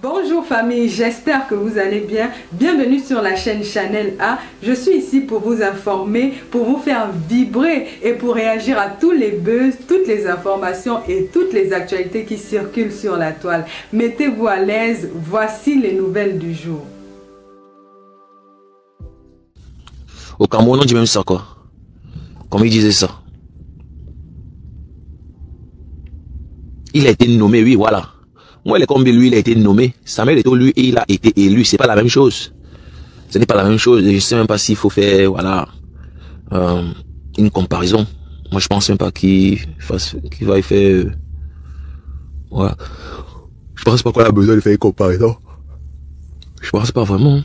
Bonjour famille, j'espère que vous allez bien. Bienvenue sur la chaîne Channel A. Je suis ici pour vous informer, pour vous faire vibrer et pour réagir à tous les buzz, toutes les informations et toutes les actualités qui circulent sur la toile. Mettez-vous à l'aise, voici les nouvelles du jour. Au Cameroun, on dit même ça quoi. Comme il disait ça. Il a été nommé, oui, voilà. Moi, les combien lui, il a été nommé. Samuel Eto'o, lui, il a été élu. C'est pas la même chose. Ce n'est pas la même chose. Je sais même pas s'il faut faire, voilà, une comparaison. Moi, je pense même pas qu'il va y faire, voilà. Je pense pas qu'on a besoin de faire une comparaison. Je pense pas vraiment.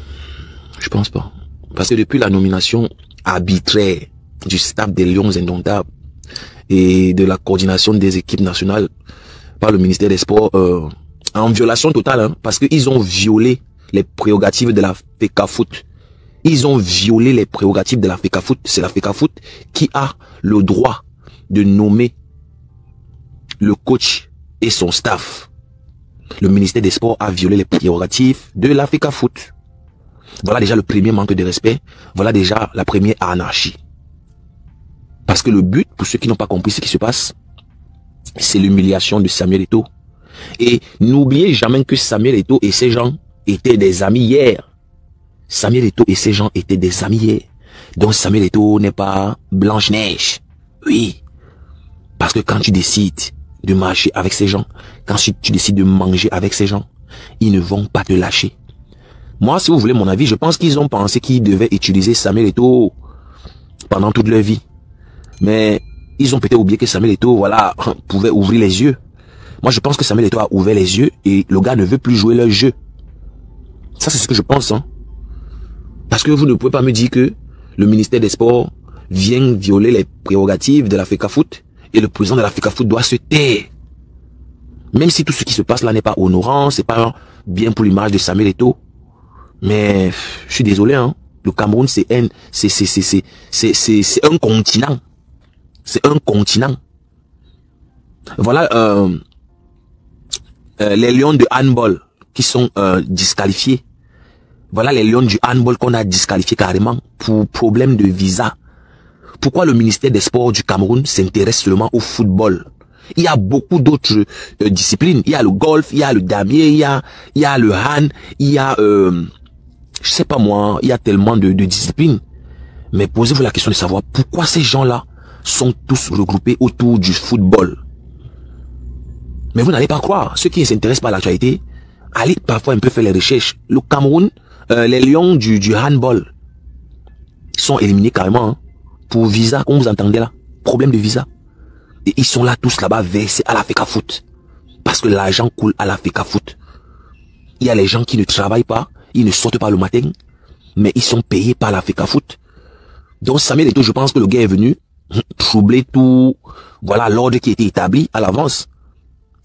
Je pense pas. Parce que depuis la nomination arbitraire du staff des Lions Indomptables et de la coordination des équipes nationales par le ministère des Sports, en violation totale, hein, parce qu'ils ont violé les prérogatives de la FECAFOOT. Ils ont violé les prérogatives de la FECAFOOT. C'est la FECAFOOT qui a le droit de nommer le coach et son staff. Le ministère des Sports a violé les prérogatives de la FECAFOOT. Voilà déjà le premier manque de respect. Voilà déjà la première anarchie. Parce que le but, pour ceux qui n'ont pas compris ce qui se passe, c'est l'humiliation de Samuel Eto'o. Et n'oubliez jamais que Samuel Eto'o et ses gens étaient des amis hier. Samuel Eto'o et ses gens étaient des amis hier. Donc Samuel Eto'o n'est pas Blanche-Neige. Oui. Parce que quand tu décides de marcher avec ces gens, quand tu décides de manger avec ces gens, ils ne vont pas te lâcher. Moi, si vous voulez mon avis, je pense qu'ils ont pensé qu'ils devaient utiliser Samuel Eto'o pendant toute leur vie. Mais ils ont peut-être oublié que Samuel Eto'o, voilà, pouvait ouvrir les yeux. Moi, je pense que Samuel Eto'o a ouvert les yeux et le gars ne veut plus jouer leur jeu. Ça, c'est ce que je pense, hein. Parce que vous ne pouvez pas me dire que le ministère des Sports vient violer les prérogatives de la FECAFOOT et le président de la FECAFOOT doit se taire. Même si tout ce qui se passe là n'est pas honorant, c'est pas bien pour l'image de Samuel Eto'o. Mais, je suis désolé, hein. Le Cameroun, c'est un continent. C'est un continent. Voilà, les lions de handball qui sont disqualifiés. Voilà les lions du handball qu'on a disqualifiés carrément pour problème de visa. Pourquoi le ministère des Sports du Cameroun s'intéresse seulement au football? Il y a beaucoup d'autres disciplines. Il y a le golf, il y a le damier, il y a le hand, il y a, je sais pas moi, il y a tellement de disciplines. Mais posez-vous la question de savoir pourquoi ces gens-là sont tous regroupés autour du football. Mais vous n'allez pas croire, ceux qui ne s'intéressent pas à l'actualité, allez parfois un peu faire les recherches. Le Cameroun, les lions du handball sont éliminés carrément, hein, pour visa, comme vous entendez là, problème de visa. Et ils sont là tous là-bas versés à la FECAFOOT. Parce que l'argent coule à la FECAFOOT. Il y a les gens qui ne travaillent pas, ils ne sortent pas le matin, mais ils sont payés par la FECAFOOT. Donc Samuel Eto'o, je pense que le gars est venu troubler tout, voilà l'ordre qui était établi à l'avance.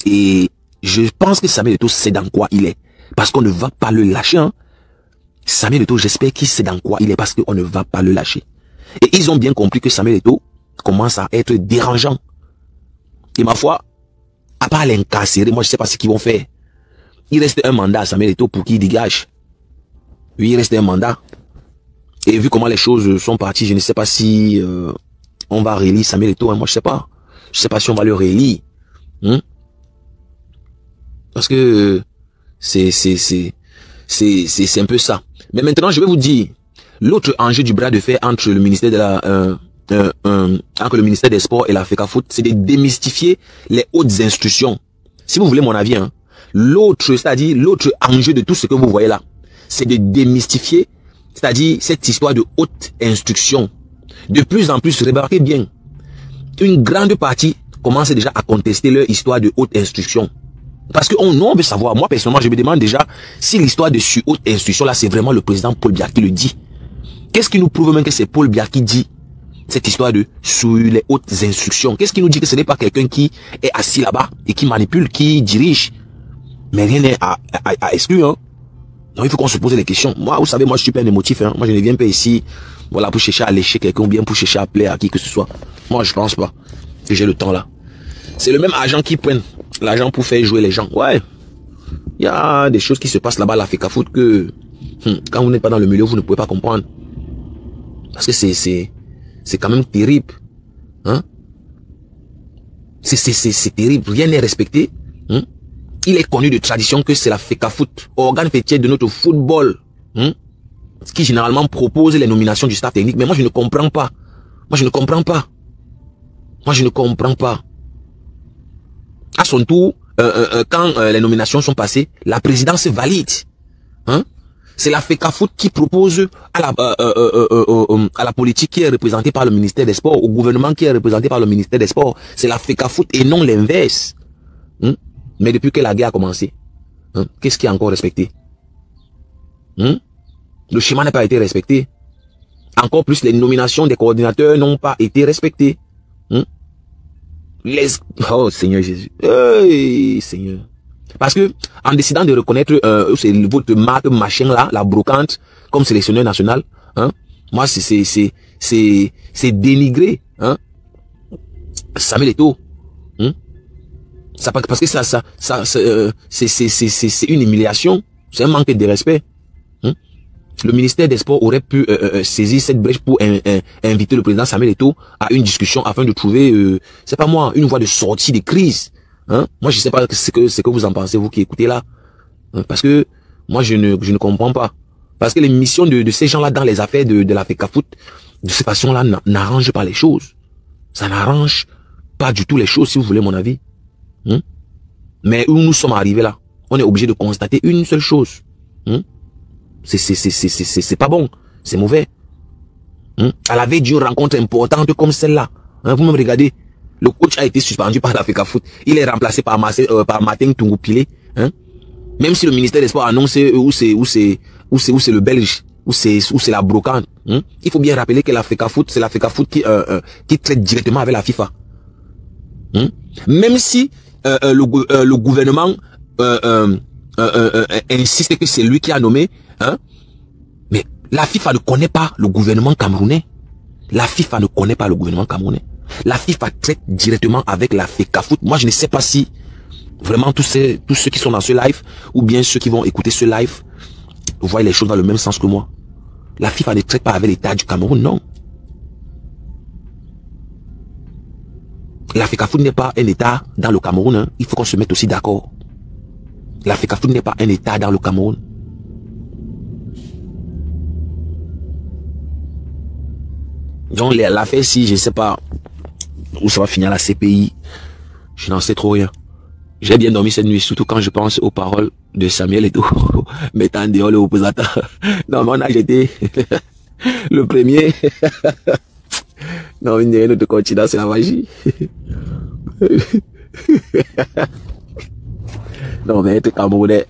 Et je pense que Samuel Eto'o sait dans quoi il est. Parce qu'on ne va pas le lâcher. Hein. Samuel Eto'o, j'espère qu'il sait dans quoi il est parce qu'on ne va pas le lâcher. Et ils ont bien compris que Samuel Eto'o commence à être dérangeant. Et ma foi, à part l'incarcérer, moi je sais pas ce qu'ils vont faire. Il reste un mandat à Samuel Eto'o pour qu'il dégage. Oui, il reste un mandat. Et vu comment les choses sont parties, je ne sais pas si on va réélire Samuel Eto'o. Hein. Moi je sais pas. Je sais pas si on va le réélire. Hein? Parce que c'est un peu ça. Mais maintenant, je vais vous dire, l'autre enjeu du bras de fer entre le ministère de la entre le ministère des Sports et la FECAFOOT, c'est de démystifier les hautes institutions. Si vous voulez mon avis, hein, c'est-à-dire l'autre enjeu de tout ce que vous voyez là, c'est de démystifier, c'est-à-dire cette histoire de haute instruction. De plus en plus, remarquez bien, une grande partie commence déjà à contester leur histoire de haute instruction. Parce que on veut savoir, moi personnellement je me demande déjà si l'histoire de haute instruction là c'est vraiment le président Paul Biya qui le dit. Qu'est-ce qui nous prouve même que c'est Paul Biya qui dit cette histoire de sur les hautes instructions? Qu'est-ce qui nous dit que ce n'est pas quelqu'un qui est assis là-bas et qui manipule, qui dirige? Mais rien n'est à exclure. Hein. Donc il faut qu'on se pose des questions. Moi vous savez, moi je suis pas un émotif. Hein. Moi je ne viens pas ici voilà, pour chercher à lécher quelqu'un ou bien pour chercher à plaire à qui que ce soit. Moi je pense pas que j'ai le temps là. C'est le même agent qui prenne l'argent pour faire jouer les gens. Ouais. Il y a des choses qui se passent là-bas à la FECAFOOT que, quand vous n'êtes pas dans le milieu, vous ne pouvez pas comprendre. Parce que c'est quand même terrible. Hein? C'est terrible. Rien n'est respecté. Hein? Il est connu de tradition que c'est la FECAFOOT, organe fêtier de notre football, qui généralement propose les nominations du staff technique. Mais moi, je ne comprends pas. Moi, je ne comprends pas. Moi, je ne comprends pas. À son tour, quand les nominations sont passées, la présidence valide. Hein? C'est la FECAFOOT qui propose à la politique qui est représentée par le ministère des Sports, au gouvernement qui est représenté par le ministère des Sports. C'est la FECAFOOT et non l'inverse. Mais depuis que la guerre a commencé, qu'est-ce qui est encore respecté? Le schéma n'a pas été respecté. Encore plus, les nominations des coordinateurs n'ont pas été respectées. Oh Seigneur Jésus. Hey, Seigneur. Parce que en décidant de reconnaître votre marque machin là, la brocante, comme sélectionneur national, moi c'est dénigré, Samuel Eto'o. Ça, parce que c'est une humiliation, c'est un manque de respect. Le ministère des Sports aurait pu saisir cette brèche pour inviter le président Samuel Eto'o à une discussion afin de trouver, c'est pas moi, une voie de sortie des crises. Moi, je sais pas ce que vous en pensez, vous qui écoutez là. Parce que moi, je ne comprends pas. Parce que les missions de ces gens-là dans les affaires de la FECAFOOT, de cette façon-là, n'arrangent pas les choses. Ça n'arrange pas du tout les choses, si vous voulez mon avis. Mais où nous sommes arrivés là, on est obligé de constater une seule chose. C'est pas bon, c'est mauvais. À la veille d'une rencontre importante comme celle-là, vous me regardez, le coach a été suspendu par la FECAFOOT, il est remplacé par Martin Tungoupilé. Même si le ministère des Sports annonce où c'est le Belge, où c'est la brocante. Il faut bien rappeler que la FECAFOOT, c'est la FECAFOOT qui traite directement avec la FIFA. Même si le gouvernement insiste que c'est lui qui a nommé, mais la FIFA ne connaît pas le gouvernement camerounais. La FIFA ne connaît pas le gouvernement camerounais. La FIFA traite directement avec la FECAFOOT. Moi, je ne sais pas si vraiment tous ceux qui sont dans ce live, ou bien ceux qui vont écouter ce live, voient les choses dans le même sens que moi. La FIFA ne traite pas avec l'État du Cameroun, non. La FECAFOOT n'est pas un État dans le Cameroun. Il faut qu'on se mette aussi d'accord. La FECAFOOT n'est pas un État dans le Cameroun. Donc l'affaire, si je ne sais pas où ça va finir la CPI, je n'en sais trop rien. J'ai bien dormi cette nuit, surtout quand je pense aux paroles de Samuel Eto'o, mettant dehors le opposant. Non, mais on a jeté le premier. Non, une autre continent, c'est la magie. Non, mais être Camerounais,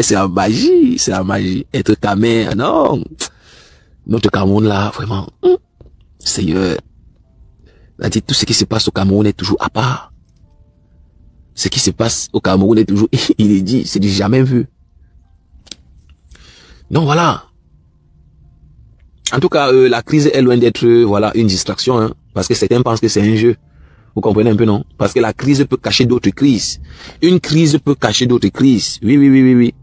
c'est la magie, c'est la magie. Être Camerounais, non. Notre Cameroun là, vraiment, Seigneur, tout ce qui se passe au Cameroun est toujours à part. Ce qui se passe au Cameroun est toujours inédit, c'est du jamais vu. Donc voilà. En tout cas, la crise est loin d'être voilà une distraction, parce que certains pensent que c'est un jeu. Vous comprenez un peu, non? Parce que la crise peut cacher d'autres crises. Une crise peut cacher d'autres crises. Oui.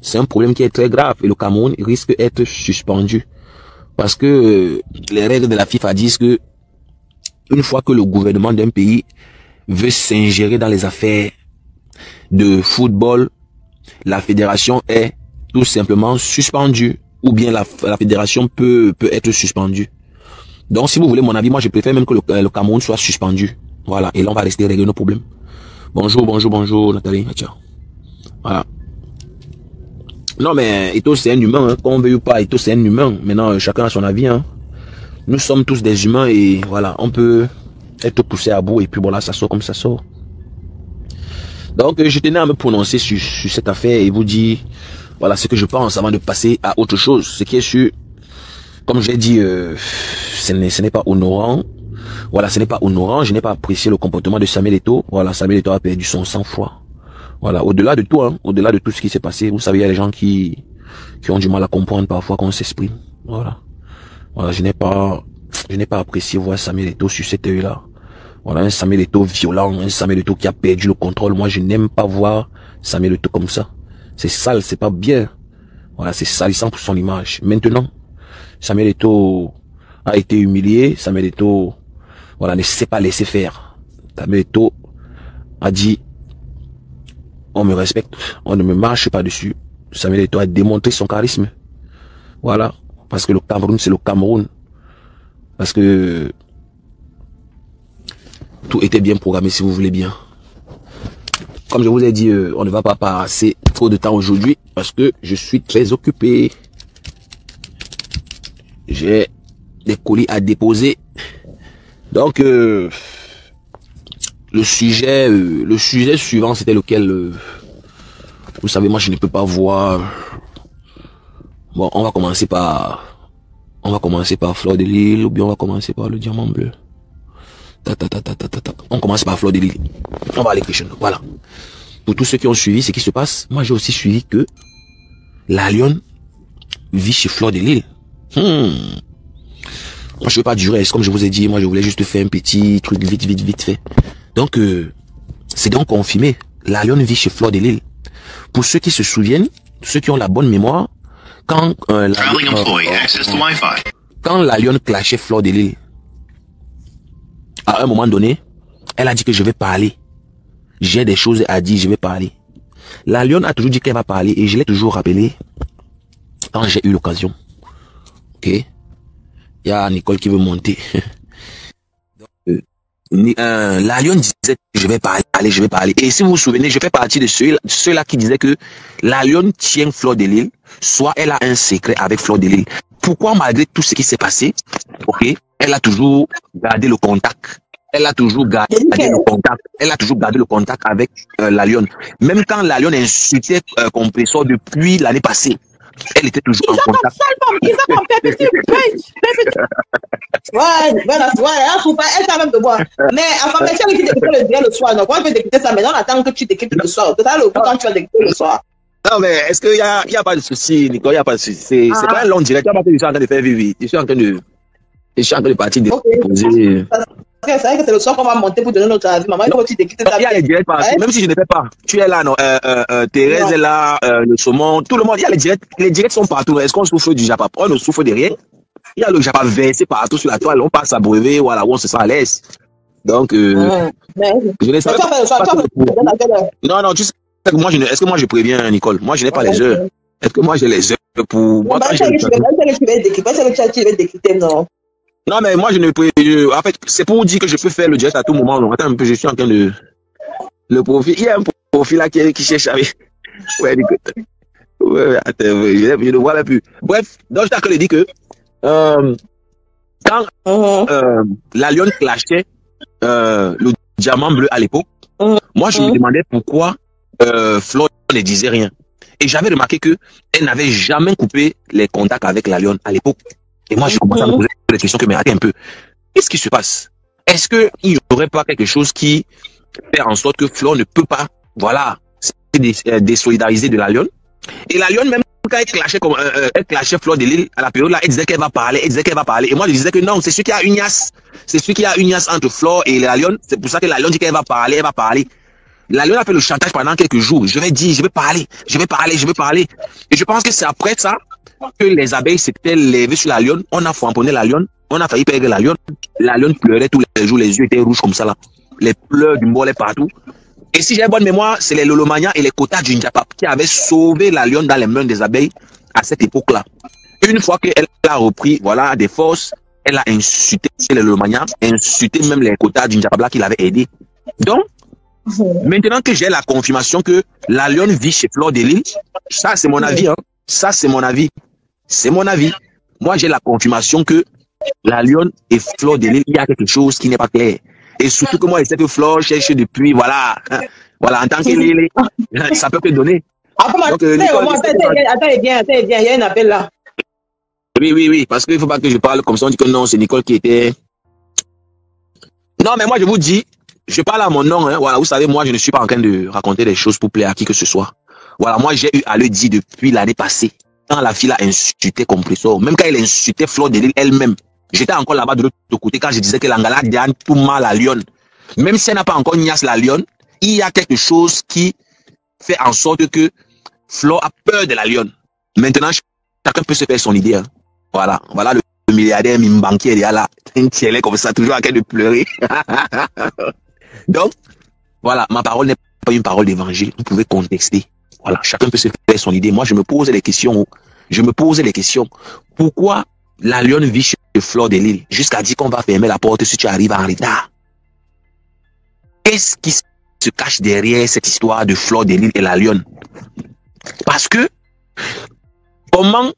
C'est un problème qui est très grave et le Cameroun risque d'être suspendu. Parce que les règles de la FIFA disent que une fois que le gouvernement d'un pays veut s'ingérer dans les affaires de football, la fédération est tout simplement suspendue. Ou bien la fédération peut être suspendue. Donc si vous voulez mon avis, moi je préfère même que le Cameroun soit suspendu. Voilà, et là on va rester régler nos problèmes. Bonjour Nathalie. Ciao. Voilà. Non mais Eto'o c'est un humain, qu'on veuille ou pas, Eto'o c'est un humain. Maintenant chacun a son avis. Nous sommes tous des humains et voilà, on peut être poussé à bout et puis voilà, ça sort comme ça sort. Donc je tenais à me prononcer sur cette affaire et vous dire voilà ce que je pense avant de passer à autre chose. Ce qui est sûr, comme j'ai dit, ce n'est pas honorant. Voilà, ce n'est pas honorant. Je n'ai pas apprécié le comportement de Samuel Eto'o. Voilà, Samuel Eto'o a perdu son sang-froid. Voilà, au-delà de tout, au-delà de tout ce qui s'est passé, vous savez, il y a des gens qui ont du mal à comprendre parfois qu'on s'exprime. Voilà, je n'ai pas apprécié voir Samuel Eto'o sur cet œil-là. Voilà, un Samuel Eto'o violent, un Samuel Eto'o qui a perdu le contrôle. Moi, je n'aime pas voir Samuel Eto'o comme ça. C'est sale, c'est pas bien. Voilà, c'est salissant pour son image. Maintenant, Samuel Eto'o a été humilié. Samuel Eto'o, voilà, ne s'est pas laissé faire. Samuel Eto'o a dit, on me respecte, on ne me marche pas dessus. Samuel Eto'o a démontré son charisme. Voilà, parce que le Cameroun, c'est le Cameroun. Parce que tout était bien programmé, si vous voulez bien. Comme je vous ai dit, on ne va pas passer trop de temps aujourd'hui parce que je suis très occupé. J'ai des colis à déposer. Donc, le sujet suivant, c'était lequel vous savez, moi, je ne peux pas voir. Bon, on va commencer par Fleur de Lys ou bien on va commencer par le diamant bleu. On commence par Fleur de Lys. On va aller crescendo. Voilà. Pour tous ceux qui ont suivi ce qui se passe, moi j'ai aussi suivi que la lionne vit chez Fleur de Lys. Moi je veux pas durer, comme je vous ai dit, moi je voulais juste faire un petit truc vite fait. Donc c'est donc confirmé, la lionne vit chez Fleur de Lys. Pour ceux qui se souviennent, ceux qui ont la bonne mémoire, quand la lionne clashait Fleur de Lys, à un moment donné, elle a dit que je vais parler. J'ai des choses à dire, je vais parler. La lionne a toujours dit qu'elle va parler et je l'ai toujours rappelé quand j'ai eu l'occasion. Ok? Il y a Nicole qui veut monter. La lionne disait que je vais parler, je vais parler. Et si vous vous souvenez, je fais partie de ceux-là qui disaient que la lionne tient Fleur de Lys, soit elle a un secret avec Fleur de Lys. Pourquoi malgré tout ce qui s'est passé, ok, elle a toujours gardé le contact. Elle a toujours gardé le contact. Elle a toujours gardé le contact avec la lionne. Même quand la lionne insultait Compressor depuis l'année passée, elle était toujours en contact. Ouais, elle t'a même de voir. Mais enfin, si elle dit d'écouter le soir, donc on peut d'écouter ça, mais on attend que tu t'écoutes le soir. C'est ça le coup quand tu vas d'écouter le soir. Non, mais est-ce qu'il y a pas de souci, Nicole? Il n'y a pas de souci. C'est pas un long direct. Je suis en train de faire vivre. Je suis en train de partir déposer. C'est vrai que c'est le soir qu'on va monter pour donner notre avis. Maman, il faut que tu t'écoutes ça. Il y a les directs partout. Même si je ne fais pas. Tu es là, non? Thérèse est là, le saumon, tout le monde. Il y a les directs. Les directs sont partout. Est-ce qu'on souffre du Japap? On ne souffre de rien. Il y a le Japap versé partout sur la toile. On passe à brevet, voilà, où on se sent à l'aise. Donc, je laisse. Non, tu sais que moi, est-ce que moi je préviens, Nicole? Moi, je n'ai pas les heures. Est-ce que moi j'ai les heures pour. Moi, non, mais moi, je ne peux. En fait, c'est pour vous dire que je peux faire le direct à tout moment. Donc, attends un peu, je suis en train de. Le profil. Il y a un profil là qui cherche avec. Ouais, attends, je ne vois même plus. Bref, donc, je t'ai dit que. Quand la lionne clashait le diamant bleu à l'époque, moi, je me demandais pourquoi Fleur ne disait rien. Et j'avais remarqué que elle n'avait jamais coupé les contacts avec la lionne à l'époque. Et moi, je commençais à me poser des questions que me rater un peu. Qu'est-ce qui se passe? Est-ce qu'il n'y aurait pas quelque chose qui fait en sorte que Fleur ne peut pas, voilà, se désolidariser de la lionne? Et la lionne, même quand elle clashait Fleur de Lys à la période là, elle disait qu'elle va parler, Et moi, je disais que non, c'est celui qui a une yasse. C'est celui qui a une yasse entre Fleur et la lionne. C'est pour ça que la lionne dit qu'elle va parler, La lionne a fait le chantage pendant quelques jours. Je vais dire, je vais parler. Et je pense que c'est après ça que les abeilles s'étaient levées sur la lionne. On a framponné la lionne. On a failli perdre la lionne. La lionne pleurait tous les jours. Les yeux étaient rouges comme ça là. Les pleurs du mollet partout. Et si j'ai bonne mémoire, c'est les Lolomania et les quotas du Njapap qui avaient sauvé la lionne dans les mains des abeilles à cette époque-là. Une fois qu'elle a repris, voilà, des forces, elle a insulté les Lolomania, insulté même les quotas du Njapap là qui l'avaient aidé. Donc, maintenant que j'ai la confirmation que la lionne vit chez Fleur de Lys, ça c'est mon avis, hein. Ça c'est mon avis. C'est mon avis. Moi j'ai la confirmation que la lionne et Fleur de Lys, il y a quelque chose qui n'est pas clair. Et surtout que moi, je sais que Fleur cherche depuis, voilà, en tant que Lily, ça peut te donner. Donc, Nicole, attends bien, il y a un appel là. Oui, parce qu'il ne faut pas que je parle comme ça, on dit que non, c'est Nicole qui était. Non, mais moi je vous dis, je parle à mon nom, hein. Voilà, vous savez, moi je ne suis pas en train de raconter des choses pour plaire à qui que ce soit. Voilà, moi j'ai eu à le dire depuis l'année passée, quand la fille a insulté Compressor, même quand elle insultait Fleur de Lys elle-même. J'étais encore là-bas de l'autre côté quand je disais que l'Angala Diane tout mal à Lyon. Même si elle n'a pas encore niasse la lionne, il y a quelque chose qui fait en sorte que Flo a peur de la lionne. Maintenant, chacun peut se faire son idée. Hein. Voilà, voilà le milliardaire banquier il est là, un tielé comme ça, toujours en train de pleurer. Donc, voilà, ma parole n'est pas une parole d'évangile. Vous pouvez contexter. Voilà, chacun peut se faire son idée. Moi, je me pose les questions. Je me pose les questions. Pourquoi la lionne vit chez Fleur de Lys jusqu'à dire qu'on va fermer la porte si tu arrives en retard? Qu'est-ce qui se cache derrière cette histoire de Fleur de Lys et la lionne? Parce que, comment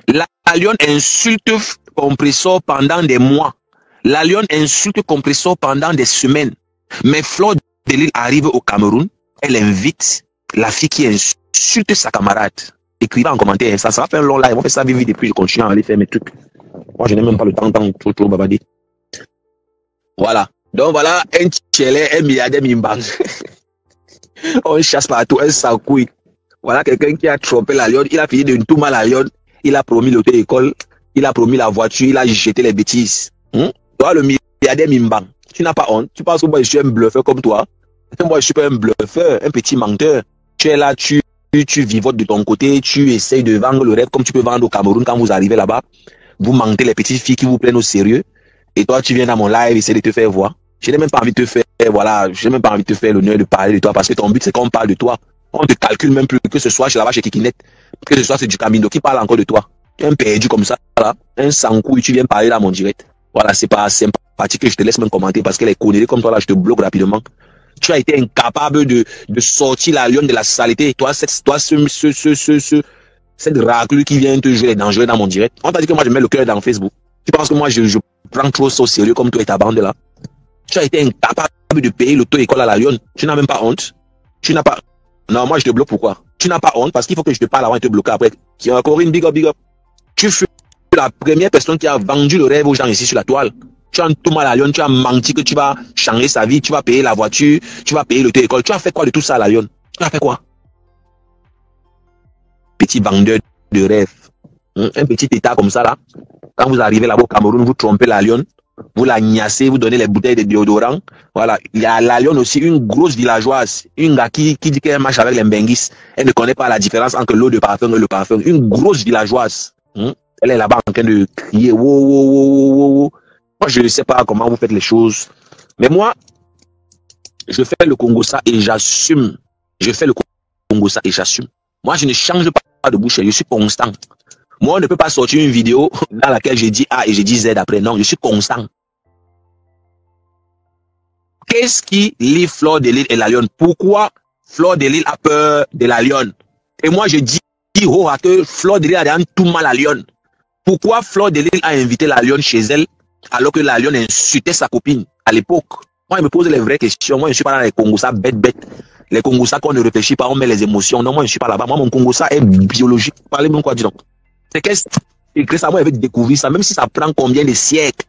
la lionne insulte Compressor pendant des mois, la lionne insulte Compressor pendant des semaines, mais Fleur de Lys arrive au Cameroun, elle invite la fille qui insulte sa camarade. Écrivez en commentaire, ça va faire un long live, on fait ça vite vite et puis je continue à aller faire mes trucs. Moi je n'ai même pas le temps trop bavarder. Voilà. Donc voilà, un tchelé, un milliardaire mimban. On chasse partout, un sacouille. Voilà quelqu'un qui a trompé la lionne, il a fini de tout mal à la lionne, il a promis l'auto-école, il a promis la voiture, il a jeté les bêtises. Toi le milliardaire mimban, tu n'as pas honte, tu penses que moi je suis un bluffeur comme toi. Moi je suis pas un bluffeur, un petit menteur. Tu es là, tu vivotes de ton côté, tu essayes de vendre le rêve comme tu peux vendre au Cameroun quand vous arrivez là-bas. Vous mentez les petites filles qui vous prennent au sérieux. Et toi, tu viens dans mon live, essayer de te faire voir. Je n'ai même pas envie de te faire, voilà, je n'ai même pas envie de te faire l'honneur de parler de toi parce que ton but, c'est qu'on parle de toi. On te calcule même plus, que ce soit chez là-bas, chez Kikinet, que ce soit chez du Camino qui parle encore de toi. Tu es un perdu comme ça, là, un sans couille, tu viens parler dans mon direct. Voilà, c'est pas sympathique que je te laisse même commenter parce qu'elle est connerie comme toi, là, je te bloque rapidement. Tu as été incapable de sortir la lionne de la saleté. Toi, cette raclure qui vient te jouer les dangereux dans mon direct. On t'a dit que moi, je mets le cœur dans Facebook. Tu penses que moi, je prends trop ça au sérieux comme toi et ta bande là. Tu as été incapable de payer l'auto-école à la lionne. Tu n'as même pas honte. Tu n'as pas... Non, moi, je te bloque pourquoi? Tu n'as pas honte parce qu'il faut que je te parle avant de te bloquer après. Corinne, big up, big up. Tu fus la première personne qui a vendu le rêve aux gens ici sur la toile. Tu as tout mal à la lionne, tu as menti que tu vas changer sa vie, tu vas payer la voiture, tu vas payer l'auto-école. Tu as fait quoi de tout ça à la lionne? Tu as fait quoi? Petit vendeur de rêve. Un petit état comme ça là. Quand vous arrivez là-bas au Cameroun, vous trompez la lionne, vous la gnassez, vous donnez les bouteilles de déodorant. Voilà. Il y a la lionne aussi, une grosse villageoise. Une gars qui dit qu'elle marche avec les Mbenguis. Elle ne connaît pas la différence entre l'eau de parfum et le parfum. Une grosse villageoise. Elle est là-bas en train de crier. Wow, wow, wow, wow, wow. Moi, je ne sais pas comment vous faites les choses. Mais moi, je fais le Congo ça et j'assume. Je fais le Congo ça et j'assume. Moi, je ne change pas de bouche. Je suis constant. Moi, on ne peut pas sortir une vidéo dans laquelle j'ai dit A et j'ai dit Z après. Non, je suis constant. Qu'est-ce qui lie Fleur de Lys et la lionne? Pourquoi Fleur de Lys a peur de la lionne? Et moi, je dis que Fleur de Lys a tout mal à la lionne. Pourquoi Fleur de Lys a invité la lionne chez elle alors que la lionne insultait sa copine à l'époque? Moi, je me pose les vraies questions. Moi, je ne suis pas dans les Congossas bête. Les Congossas qu'on ne réfléchit pas, on met les émotions. Non, moi, je ne suis pas là-bas. Moi, mon Congossa est biologique. Parlez-moi quoi, dis donc. C'est que ça, moi, je vais découvrir ça. Même si ça prend combien de siècles,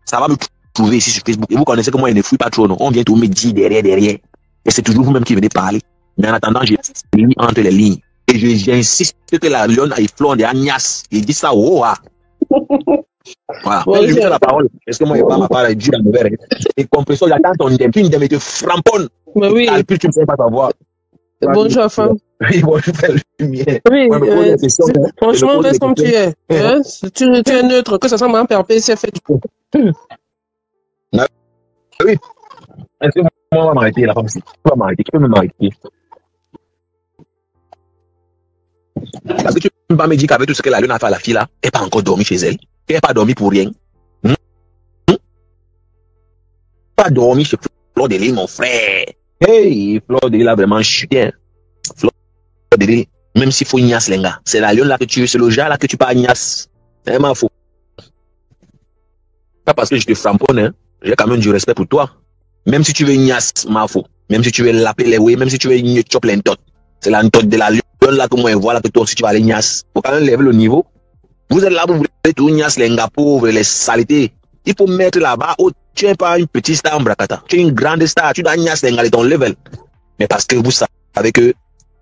ça va me trouver ici sur Facebook. Et vous connaissez que moi, je ne fouille pas trop, non. On vient tout me dire derrière. Et c'est toujours vous-même qui venez parler. Mais en attendant, j'ai lu entre les lignes. Et j'insiste que la lionne a fleur de Agnas. Il dit ça, oh, ah. Voilà. Ouais, je lui donne la parole. Est-ce que moi, je ne vais pas ma parole avec la nouvelle? Et Compressor, j'attends ton idée. Puis une idée te framponne. Mais oui. Et puis tu ne sais pas savoir. Bonjour, femme. Oui, bon, je fais le mien. Oui, Ouais, franchement, reste comme tu es. Hein? Tu es neutre, que ça soit un PRP, c'est fait. Oui. Est-ce que moi, on va m'arrêter, la femme? Tu vas m'arrêter. Qui peut m'arrêter? Parce que tu ne peux pas me dire qu'avec tout ce qu'elle a lu à faire la fille là, elle n'a pas encore dormi chez elle. Elle n'a pas dormi pour rien. Pas dormi chez Fleur de Lys, mon frère. Hey, Fleur de Lys a vraiment chuté. Fleur de Lys, même s'il faut Ignace Lenga, c'est la lionne là que tu veux, c'est le genre là que tu parles Ignace. C'est vraiment faux. Pas parce que je te framponne, hein. J'ai quand même du respect pour toi. Même si tu veux Ignace, ma faux. Même si tu veux laper les way, même si tu veux une chop l'entot. C'est l'entot de la lionne là que moi je vois là que toi aussi tu vas aller Ignace. Faut quand même lever le niveau. Vous êtes là, vous voulez tout Ignace Lenga pauvre, les saletés. Il faut mettre là-bas, oh, tu n'es pas une petite star en Bracata. Tu es une grande star, tu dois Ignace Lenga de ton level. Mais parce que vous savez que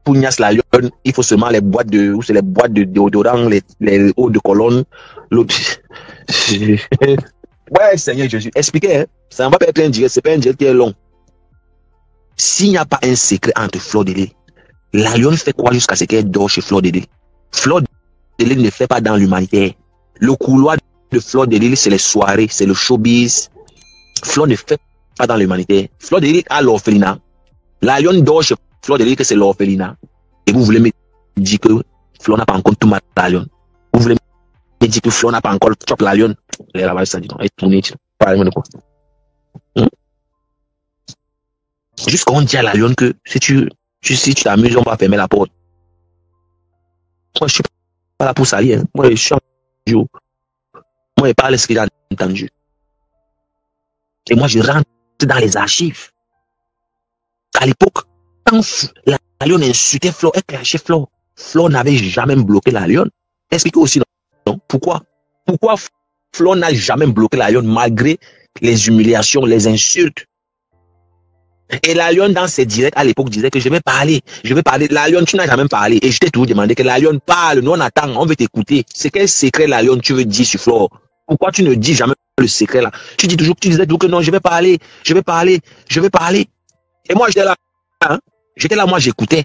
pour Ignace la lionne, il faut seulement les boîtes de, ou c'est les boîtes de déodorant, les hauts de colonne, l'autre. Ouais, Seigneur Jésus, expliquez, hein. Ça ne va pas être un direct, c'est pas un direct qui est long. S'il n'y a pas un secret entre Fleur de Lys, la lionne fait quoi jusqu'à ce qu'elle dort chez Fleur de Lys? Fleur de Lys ne fait pas dans l'humanitaire. Le couloir de Fleur de Lys, c'est les soirées, c'est le showbiz. Fleur ne fait pas dans l'humanitaire. Fleur de Lys a l'orphelinat. La lionne dort chez Fleur de Lys, que c'est l'orphelinat. Et vous voulez me dire que Fleur n'a pas encore tout mal la lionne. Vous voulez me dire que Fleur n'a pas encore chop la lionne. Elle va ça dit non. Elle est tournée. Parlez-moi de quoi? Jusqu'à on dit à la lionne que si tu t'amuses, on va fermer la porte. Moi, je suis pas là pour salir. Hein. Moi, je suis en jour. Moi, je parle ce qu'il a entendu. Et moi, je rentre dans les archives. À l'époque, quand la lionne insultait Fleur, elle clashait Fleur. Fleur n'avait jamais bloqué la lionne. Expliquez aussi, non? Pourquoi Fleur n'a jamais bloqué la lionne malgré les humiliations, les insultes? Et la lionne, dans ses directs, à l'époque, disait que je vais parler. La lionne, tu n'as jamais parlé. Et je t'ai toujours demandé que la lionne parle. Nous, on attend, on veut t'écouter. C'est quel secret, la lionne, tu veux dire sur Fleur? Pourquoi tu ne dis jamais le secret là? Tu disais toujours que non, je vais parler. Et moi, j'étais là. Hein? J'étais là, moi, j'écoutais.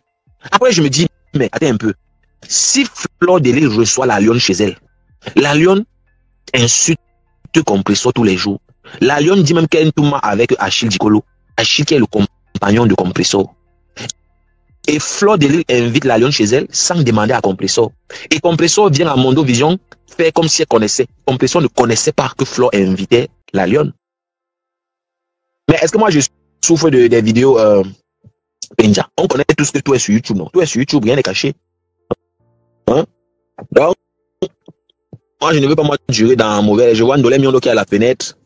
Après, je me dis, mais attends un peu. Si Fleur de Lys reçoit la lionne chez elle, la lionne insulte Compressor tous les jours. La lionne dit même qu'elle est tout avec Achille Dicolo. Achille qui est le compagnon de Compressor. Et Fleur de Lys invite la lionne chez elle sans demander à Compressor. Et Compressor vient à Mondo Vision faire comme si elle connaissait. Compressor ne connaissait pas que Fleur invitait la lionne. Mais est-ce que moi je souffre des vidéos Benja? On connaît tout ce que toi es sur YouTube, non? Toi es sur YouTube, rien n'est caché. Hein? Donc, moi je ne veux pas moi durer dans un mauvais. Je vois Ndolé Miondo qui est à la fenêtre.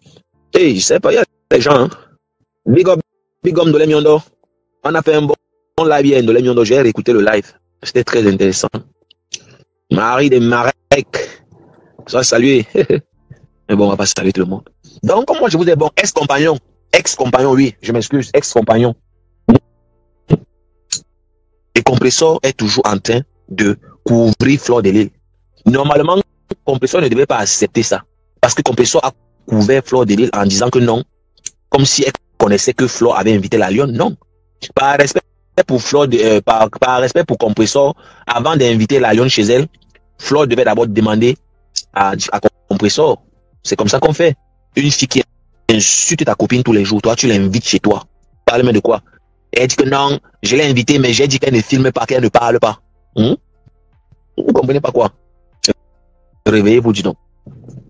Et je sais pas, il y a des gens, hein? Big up Ndolé Miondo. On a fait un bon live hier, Ndolé Miondo. J'ai réécouté le live. C'était très intéressant. Marie de Marek. Ça saluer. Mais bon, on va pas saluer tout le monde. Donc, comme moi je vous ai bon, ex-compagnon, oui, je m'excuse, ex-compagnon. Et Compressor est toujours en train de couvrir Fleur de Lys. Normalement, Compressor ne devait pas accepter ça. Parce que Compressor a couvert Fleur de Lys en disant que non. Comme si elle connaissait que Fleur avait invité la lionne. Non. Par respect pour Fleur, par respect pour Compressor, avant d'inviter la lionne chez elle, Fleur devait d'abord demander à Compressor. C'est comme ça qu'on fait. Une fille qui insulte ta copine tous les jours, toi tu l'invites chez toi. Parle-moi de quoi? Elle dit que non, je l'ai invitée, mais j'ai dit qu'elle ne filme pas, qu'elle ne parle pas. Vous ne comprenez pas quoi? Réveillez-vous, dis donc.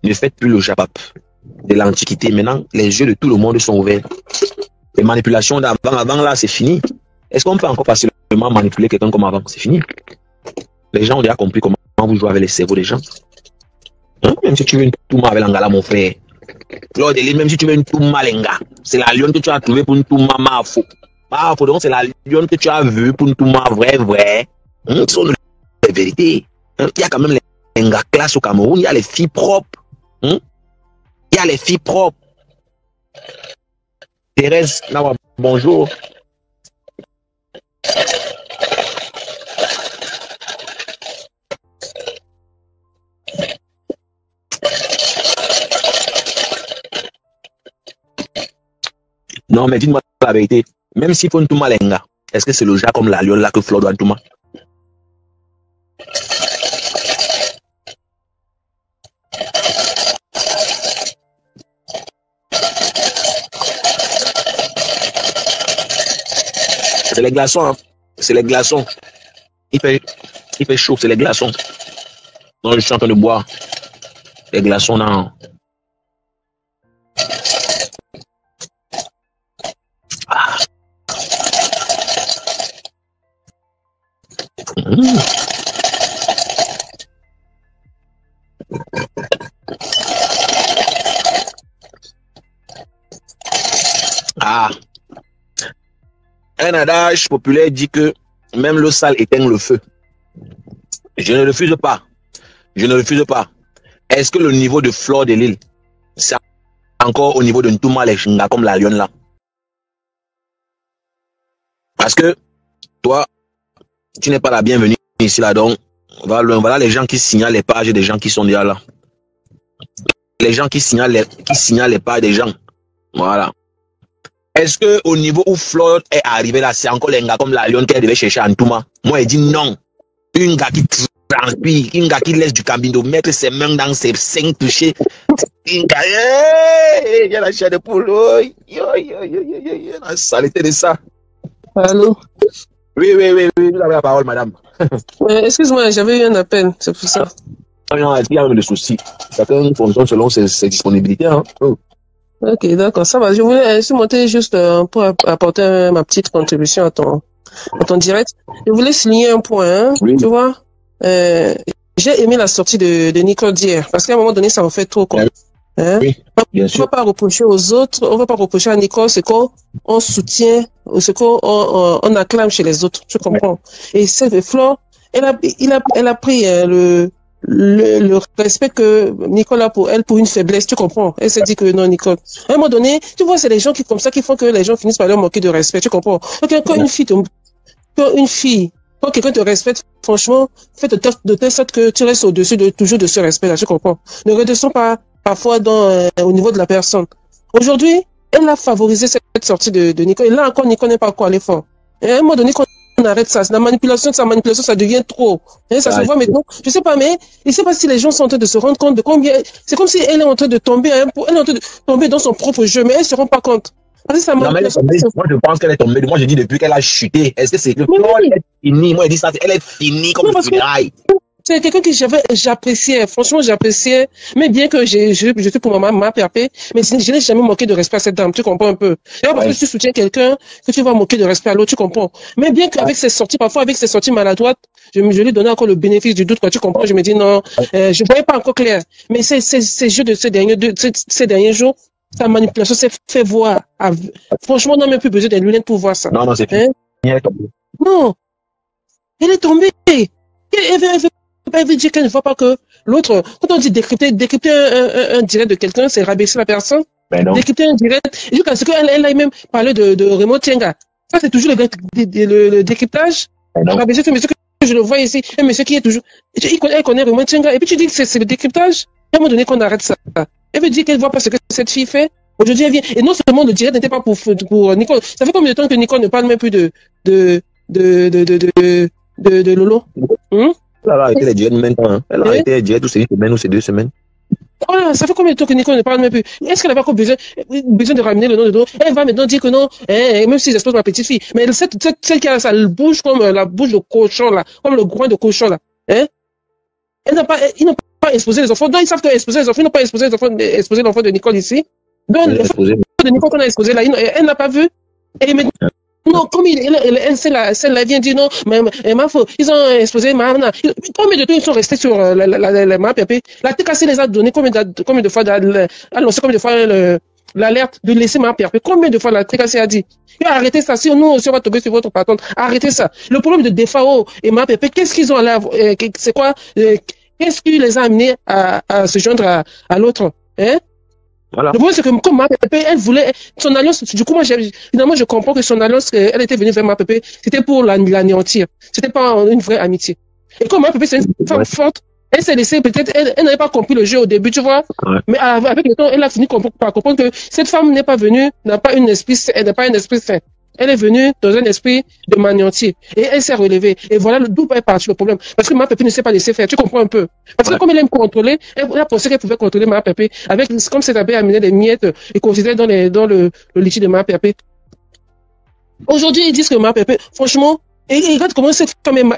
Ne faites plus le japap de l'Antiquité. Maintenant, les yeux de tout le monde sont ouverts. Les manipulations d'avant là, c'est fini. Est-ce qu'on peut encore facilement manipuler quelqu'un comme avant? C'est fini. Les gens ont déjà compris comment vous jouez avec les cerveaux des gens. Hein? Même si tu veux une touma avec l'angala, mon frère. Fleur de Lys, même si tu veux une touma lenga, c'est la lionne que tu as trouvée pour une touma mafo. Mafo, donc c'est la lionne que tu as vue pour une touma vrai. Ce sont les vérités. Il y a quand même les lenga classe au Cameroun, il y a les filles propres. Il y a les filles propres. Thérèse, bonjour. Non, mais dites-moi la vérité. Même s'il faut une touma lenga, est-ce que c'est le genre comme la lionne là que Fleur doit touma? C'est les glaçons, hein. C'est les glaçons. Il fait chaud, c'est les glaçons. Non, je suis en train de boire. Les glaçons, non. Ah. Ah. Un adage populaire dit que même l'eau sale éteint le feu. Je ne refuse pas. Je ne refuse pas. Est-ce que le niveau de Fleur de Lys, c'est encore au niveau de Ntouma Leshinga comme la lionne là? Parce que toi, tu n'es pas la bienvenue ici là, donc voilà les gens qui signalent les pages des gens qui sont déjà là. les gens qui signalent les pas des gens. Voilà. Est-ce que au niveau où Flo est arrivé là, c'est encore les gars comme la Lyon qu'elle devait chercher en Touma? Moi, il dit non. Une gars qui transpire, une gars qui laisse du camino, mettre ses mains dans ses seins touchés. Une gars, il y a la chair de poule. La saleté de ça. Allô? Oui, vous avez la parole, madame. Excuse-moi, j'avais eu un appel, c'est pour ça. Non, il y a même des soucis. Chacun fonctionne selon ses disponibilités. Hein. Oh. Ok, d'accord, ça va. Je voulais monter juste pour apporter ma petite contribution à ton direct. Je voulais souligner un point, hein, Oui. Tu vois. J'ai aimé la sortie de Nicole d'hier, parce qu'à un moment donné, ça me fait trop quoi. Hein? Oui, bien On sûr. va pas reprocher aux autres, on va pas reprocher à Nicole ce qu'on soutient, ce qu'on acclame chez les autres. Tu comprends? Et cette Flore, elle a pris le respect que Nicole a pour elle pour une faiblesse. Tu comprends? Elle s'est dit que non, Nicole. À un moment donné, tu vois, c'est les gens qui comme ça qui font que les gens finissent par leur manquer de respect. Tu comprends? Donc, quand une fille, quand quelqu'un te respecte, franchement, fais de telle sorte que tu restes au-dessus toujours de ce respect-là. Tu comprends? Ne redescends pas parfois au niveau de la personne. Aujourd'hui, elle a favorisé cette sortie de Nicole. Et là encore, Nicole n'est pas quoi aller fort. Et à un moment donné, quand on arrête ça, la manipulation, ça devient trop. Et ça se voit maintenant. Je sais pas, mais je sais pas si les gens sont en train de se rendre compte de combien. C'est comme si elle est en train de tomber, elle est en train de tomber dans son propre jeu, mais elle se rend pas compte. Parce que ça Non, mais moi, je pense qu'elle est tombée. Moi, je dis depuis qu'elle a chuté. Est-ce que c'est que elle est finie? Moi, je dis ça, elle est finie comme une funéraille. C'est quelqu'un que j'appréciais, franchement j'appréciais, mais bien que je suis pour ma PRP, mais je n'ai jamais manqué de respect à cette dame, tu comprends un peu. D'ailleurs, parce que tu soutiens quelqu'un, que tu vas manquer de respect à l'autre, tu comprends. Mais bien qu'avec ses sorties, parfois avec ses sorties maladroites, je lui donnais encore le bénéfice du doute, quoi, tu comprends, je me dis non, je voyais pas encore clair. Mais ces jeux de ces derniers jours, sa manipulation s'est fait voir. Franchement, on n'a même plus besoin des lunettes pour voir ça. Non, c'est fini. Elle est tombée. Non. Elle est tombée. Elle veut dire qu'elle ne voit pas que l'autre, quand on dit décrypter un direct de quelqu'un, c'est rabaisser la personne. Mais non. Décrypter un direct, et jusqu'à ce qu'elle a même parlé de Raymond Tienga. Ça, c'est toujours le décryptage. Rabaisser ce monsieur que je le vois ici, un monsieur qui est toujours, elle connaît Raymond Tienga. Et puis tu dis que c'est le décryptage. À un moment donné qu'on arrête ça. Elle veut dire qu'elle voit pas ce que cette fille fait. Aujourd'hui, elle vient. Et non seulement le direct n'était pas pour Nicole. Ça fait combien de temps que Nicole ne parle même plus de Lolo? Elle a arrêté les directs maintenant. Hein. Elle a arrêté les directs ces semaines ou ces 2 semaines. Voilà, ça fait combien de temps que Nicole ne parle même plus? Est-ce qu'elle avait encore besoin de ramener le nom de Lolo? Elle va maintenant dire que non, même si j'expose ma petite fille. Mais celle qui a ça, elle bouge comme la bouche de cochon, là, comme le groin de cochon, là. Hein? Ils n'ont pas exposé les enfants. Donc, ils savent qu'exposer les enfants, ils n'ont pas exposé l'enfant de Nicole ici. Donc, l'enfant de Nicole qu'on a exposé là, elle n'a pas vu. Et maintenant, non, comme celle-là vient dire non, mais ma faute, ils ont exposé Mahana. Combien de temps ils sont restés sur la map PP? La TKC les a donné combien de fois annoncé combien de fois l'alerte de laisser ma PRP? Combien de fois la TKC a dit? Arrêtez ça, si nous aussi on va tomber sur votre patron, arrêtez ça. Le problème de DFAO et ma PP, qu'est-ce qu'ils ont à c'est quoi, qu'est-ce qui les a amenés à se joindre à l'autre? Hein? Voilà. Le problème, c'est que comme ma PP, elle voulait son alliance. Du coup, moi, finalement, je comprends que son alliance, elle était venue vers ma PP, c'était pour l'anéantir. C'était pas une vraie amitié. Et comme ma PP, c'est une femme forte, elle s'est laissée, peut-être, elle n'avait pas compris le jeu au début, tu vois. Ouais. Mais avec le temps, elle a fini par comprendre que cette femme n'est pas venue, elle n'est pas un esprit sain. Elle est venue dans un esprit de m'anéantir. Et elle s'est relevée. Et voilà d'où est parti le problème. Parce que ma pépé ne s'est pas laissé faire. Tu comprends un peu? Parce que comme elle aime contrôler, elle a pensé qu'elle pouvait contrôler ma pépé. Comme cette abeille amenait des miettes et considérait dans le liquide de ma pépé. Aujourd'hui, ils disent que ma pépé, franchement, et regarde comment cette femme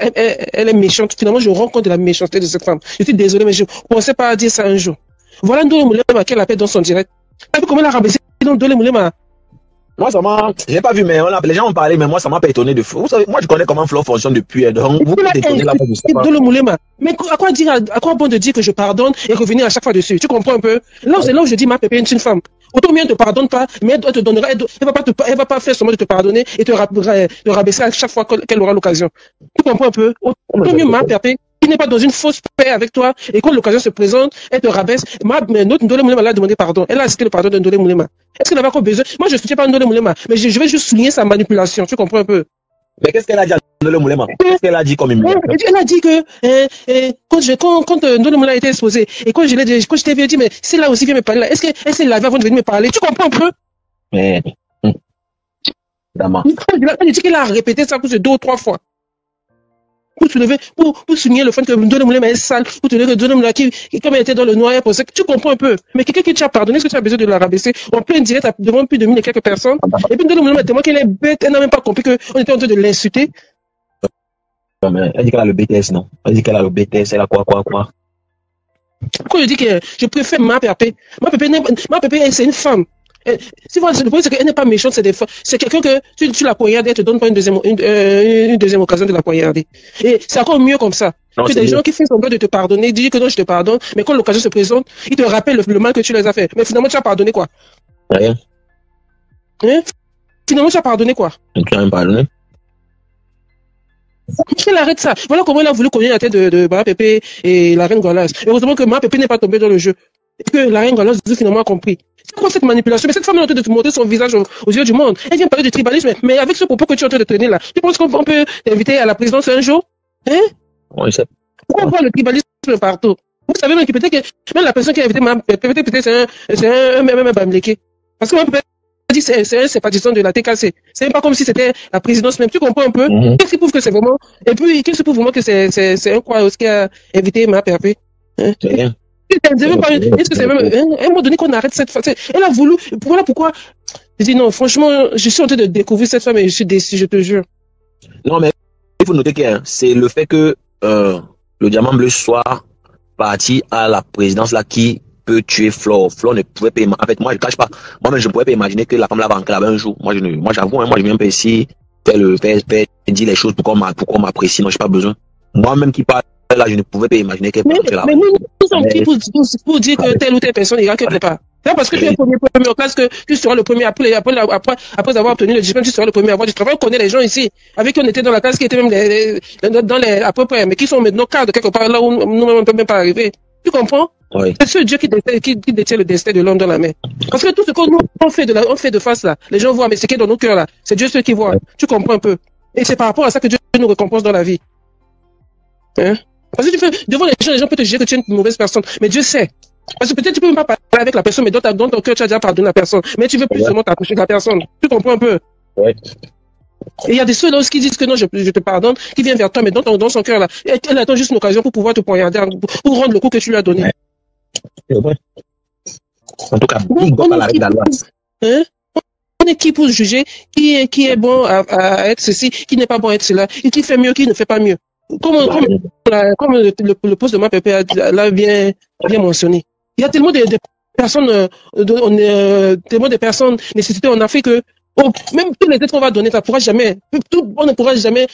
elle est méchante. Finalement, je rends compte de la méchanceté de cette femme. Je suis désolé, mais je ne pensais pas dire ça un jour. Voilà Ndole Moulema qu'elle appelle dans son direct. T'as vu comment elle a rabaissé Ndole Moulema? Moi, j'ai pas vu, mais les gens ont parlé, mais moi, ça m'a pas étonné de fou. Vous savez, moi, je connais comment Flo fonctionne depuis, donc vous êtes étonné là-bas, je sais pas. Mais à quoi bon de dire que je pardonne et revenir à chaque fois dessus? Tu comprends un peu? Là, c'est là où je dis, ma pépé est une femme. Autant mieux ne te pardonne pas, mais elle te donnera, elle va pas faire seulement de te pardonner et te rabaisser à chaque fois qu'elle aura l'occasion. Tu comprends un peu? Autant mieux, ma pépé, qui n'est pas dans une fausse paix avec toi, et quand l'occasion se présente, elle te rabaisse. Notre Ndole Moulema l'a demandé pardon. Elle a accepté le pardon de Ndole Moulema. Est-ce qu'elle avait encore besoin? Moi, je ne soutiens pas Ndole Moulema, mais je vais juste souligner sa manipulation. Tu comprends un peu? Mais qu'est-ce qu'elle a dit à Ndolo Moulema? Qu'est-ce qu'elle a dit comme humiliation? Elle a dit que quand Ndolo Moulema a été exposé, et quand je t'ai dit, mais c'est là aussi vient me parler là, est-ce qu'elle l'avait avant de venir me parler? Tu comprends un peu? Mais, Dama. Elle a dit qu'elle a répété ça plus de 2 ou 3 fois. Pour souligner le fait que Ndolo Moulema est sale, pour te dire que Ndolo Moulema, comme elle était dans le noir, tu comprends un peu. Mais quelqu'un qui t'a pardonné, est-ce que tu as besoin de la rabaisser? En plein direct, devant plus de 1000 et quelques personnes. Et puis Ndolo Moulema, tellement qu'elle est bête, elle n'a même pas compris qu'on était en train de l'insulter. Elle dit qu'elle a le BTS, non? Elle dit qu'elle a le BTS, elle a quoi? Pourquoi je dis que je préfère ma Pépé? Ma Pépé, c'est une femme. Si vous voyez, le problème, c'est qu'elle n'est pas méchante, c'est quelqu'un que tu la poignardes, elle te donne pas une deuxième occasion de la poignarder. Et c'est encore mieux comme ça. Non, que des gens qui font semblant de te pardonner, disent que non, je te pardonne, mais quand l'occasion se présente, ils te rappellent le mal que tu les as fait. Mais finalement, tu as pardonné quoi? Rien. Hein? Finalement, tu as pardonné quoi? Tu n'as rien pardonné. Qu'elle arrête ça. Voilà comment elle a voulu cogner la tête de Mama Pépé et la reine Goualasse. Heureusement que Mama Pépé n'est pas tombée dans le jeu. Et que la reine Goualasse a finalement compris. C'est quoi cette manipulation? Mais cette femme est en train de te montrer son visage aux yeux du monde. Elle vient parler de tribalisme, mais avec ce propos que tu es en train de tenir là, tu penses qu'on peut t'inviter à la présidence un jour? Hein? Oui, c'est. Pourquoi on voit le tribalisme partout? Vous savez même que peut-être que même la personne qui a invité Mama Pépé, peut-être c'est un Bamléké. Parce que Mama Pépé dit c'est un sympathisant de la TKC. C'est même pas comme si c'était la présidence même. Tu comprends un peu? Qu'est-ce qui prouve que c'est vraiment? Et puis, qu'est-ce qui prouve vraiment que c'est un quoi qui a invité Mama Pépé? Hein? C'est rien. Est-ce que c'est même à un moment donné qu'on arrête cette phase? Elle a voulu. Voilà pourquoi. Je dis non, franchement, je suis en train de découvrir cette femme et je suis déçu, je te jure. Non, mais il faut noter que c'est le fait que le diamant bleu soit parti à la présidence là qui peut tuer Flore. Flore ne pouvait pas. En fait, moi, je ne cache pas. Moi-même, je ne pouvais pas imaginer que la femme là va rentrer là-bas un jour. Moi, j'avoue, hein, moi, je viens pas ici faire dire les choses pour qu'on m'apprécie. Non, j'ai pas besoin. Moi-même qui parle là, je ne pouvais pas imaginer qu'elle peut rentrer là. Mais nous sommes qui pour dire que telle ou telle personne ira quelque part. C'est parce que tu es premier en classe que tu seras le premier après avoir obtenu le diplôme, tu seras le premier à avoir du travail. On connaît les gens ici avec qui on était dans la classe qui étaient même dans les à peu près, mais qui sont maintenant cadres quelque part là où nous-mêmes on ne peut même pas arriver. Tu comprends? Oui. C'est ce Dieu qui détient le destin de l'homme dans la main. Parce que tout ce qu'on on fait de face là, les gens voient, mais ce qui est dans nos cœurs là, c'est Dieu seul qui voit. Tu comprends un peu? Et c'est par rapport à ça que Dieu nous récompense dans la vie. Hein? Parce que devant les gens peuvent te juger que tu es une mauvaise personne. Mais Dieu sait. Parce que peut-être tu peux même pas parler avec la personne, mais dans ton cœur, tu as déjà pardonné la personne. Mais tu veux plus seulement t'approcher de la personne. Tu comprends un peu? Oui. Et il y a des ceux-là qui disent que non, je te pardonne, qui viennent vers toi, mais dans son cœur là, elle attend juste une occasion pour pouvoir te poignarder, pour rendre le coup que tu lui as donné. Ouais. En tout cas, hein? On est qui pour juger qui est bon à être ceci, qui n'est pas bon à être cela, et qui fait mieux, qui ne fait pas mieux. Comme le poste de Mama Pépé l'a bien mentionné. Il y a tellement de personnes, tellement de personnes nécessitées en Afrique que même tous les aides qu'on va donner, on ne pourra jamais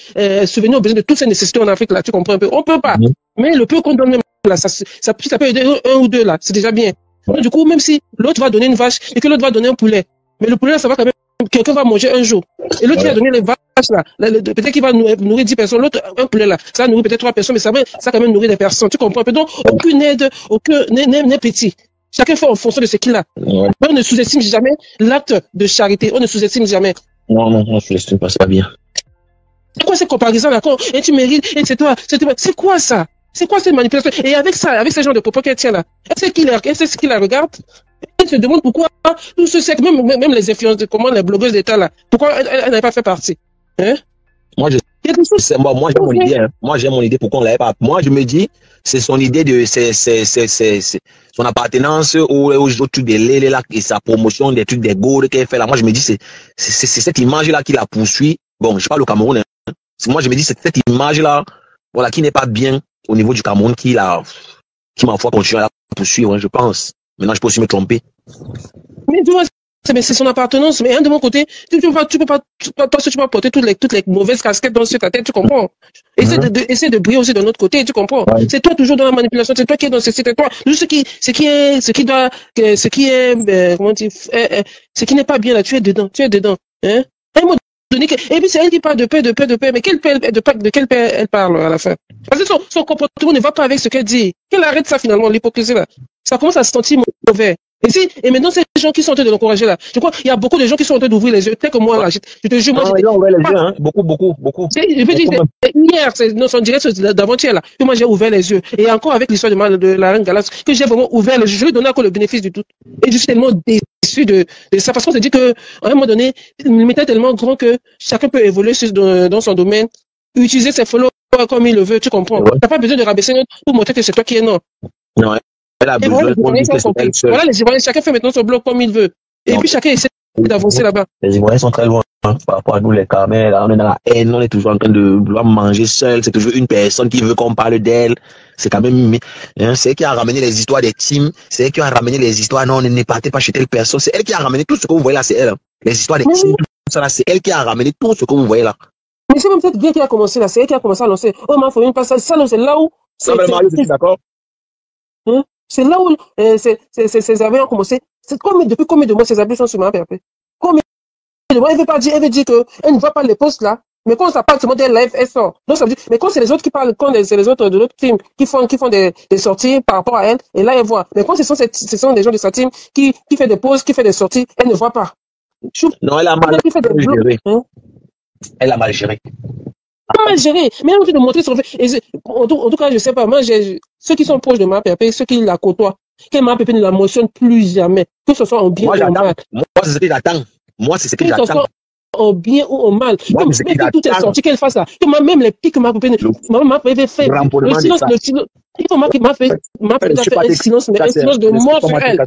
subvenir aux besoins de toutes ces nécessités en Afrique là. Tu comprends un peu? On peut pas. Mais le peu qu'on donne même là, ça peut aider un ou deux là, c'est déjà bien. Donc, du coup, même si l'autre va donner une vache et que l'autre va donner un poulet, mais le poulet là, ça va quand même. Quelqu'un va manger un jour. Et l'autre qui a donné les vaches là, peut-être qu'il va nourrir 10 personnes, l'autre, un poulet là, ça va nourrir peut-être 3 personnes, mais ça quand même nourrir des personnes. Tu comprends? Donc, aucune aide, n'est petit. Chacun fait en fonction de ce qu'il a. Ouais. Mais on ne sous-estime jamais l'acte de charité. On ne sous-estime jamais. Non, on sous-estime pas, c'est pas bien. C'est quoi ces comparaisons là? Et tu mérites, et c'est toi. C'est quoi ça? C'est quoi cette manipulation? Et avec ça, avec ce genre de propos qu'elle tient là, est-ce qu'il la regarde? Elle se demande pourquoi tout ce secte, même les influenceurs, comment les blogueuses d'État là, pourquoi elle n'avait pas fait partie? Hein? Moi, moi j'ai mon idée. Hein. Moi, j'ai mon idée pourquoi on l'avait pas. Moi, je me dis, c'est son idée de, c'est son appartenance au truc des lélés là, et sa promotion des trucs des gourdes qu'elle fait là. Moi, je me dis, c'est cette image là qui la poursuit. Bon, je parle au Cameroun. Hein. Moi, je me dis, c'est cette image là, voilà, qui n'est pas bien au niveau du Cameroun, qui ma foi continue à la poursuivre, hein, je pense. Maintenant, je peux aussi me tromper. Mais tu vois, c'est son appartenance. Mais de mon côté, tu peux pas porter toutes les mauvaises casquettes dans ta tête, tu comprends? Essaie de briller aussi de notre côté, tu comprends? Ouais. C'est toi toujours dans la manipulation, c'est toi qui es dans c'est toi. Ce qui n'est pas bien là, tu es dedans. Hein? Et puis c'est elle qui parle de paix, mais de quelle paix elle parle à la fin? Parce que son comportement ne va pas avec ce qu'elle dit. Qu'elle arrête ça finalement, l'hypocrisie là. Ça commence à se sentir mauvais. Et maintenant, ces gens qui sont en train de l'encourager là, je crois qu'il y a beaucoup de gens qui sont en train d'ouvrir les yeux, tel que moi là. Je te jure, moi, Non, ils ont ouvert les yeux, hein. Beaucoup. je veux dire, hier, non, on dirait d'avant-hier là, que moi j'ai ouvert les yeux. Et encore avec l'histoire de la reine Galas, que j'ai vraiment ouvert les yeux. Je lui ai donné encore le bénéfice du doute. Et je suis tellement déçu de ça, parce qu'on se dit que, à un moment donné, le métier est tellement grand que chacun peut évoluer dans son domaine, utiliser ses followers comme il le veut, tu comprends. Ouais. T'as pas besoin de rabaisser l'autre pour montrer que c'est toi qui es non. Non, elle a Et besoin qu'on dise que c'est elle seule. voilà, les Ivoiriens, chacun fait maintenant son blog comme il veut. Et Non. puis chacun essaie d'avancer là-bas. Les Ivoiriens sont très loin, hein, par rapport à nous, les Carmels. Là, on est dans la haine, on est toujours en train de vouloir manger seul. C'est toujours une personne qui veut qu'on parle d'elle. C'est quand même, hein, c'est elle qui a ramené les histoires des teams. C'est elle qui a ramené les histoires, non, ne partez pas chez telle personne. C'est elle qui a ramené tout ce que vous voyez là, c'est elle. Hein. Les histoires des teams, tout ça là, c'est elle qui a ramené tout ce que vous voyez là. Mais c'est même peut-être bien qui a commencé là, c'est elle qui a commencé à lancer. Oh, ma faut une place, ça, c'est là où. Non, mais Mario, je suis d'accord. Hein? C'est là où ces abeilles ont commencé. Depuis combien de mois ces abeilles sont sur ma PRP? Combien de mois? Elle veut dire qu'elle ne voit pas les postes là. Mais quand ça parle seulement d'elle live, elle sort. Donc ça veut dire, mais quand c'est les autres qui parlent, quand c'est les autres de l'autre team qui font des sorties par rapport à elle, et là elle voit. Mais quand ce sont des gens de sa team qui fait des pauses, qui fait des sorties, elle ne voit pas. Non, elle a mal géré. Hein? Elle a mal géré. Mal géré. Mais elle a envie de montrer son fait. En tout cas, je sais pas. Moi, ceux qui sont proches de ma PRP, ceux qui la côtoient, que ma PRP ne la mentionne plus jamais. Que ce soit en bien ou en mal. Moi, c'est ce que j'attends. Moi, c'est ce que j'attends. Que ce soit en bien ou en mal. Moi, Comme que tout est sorti, qu'elle fasse ça. Que même les pics que ma PRP ma PRP fait. Le silence, il faut ma fait un silence de mort sur elle.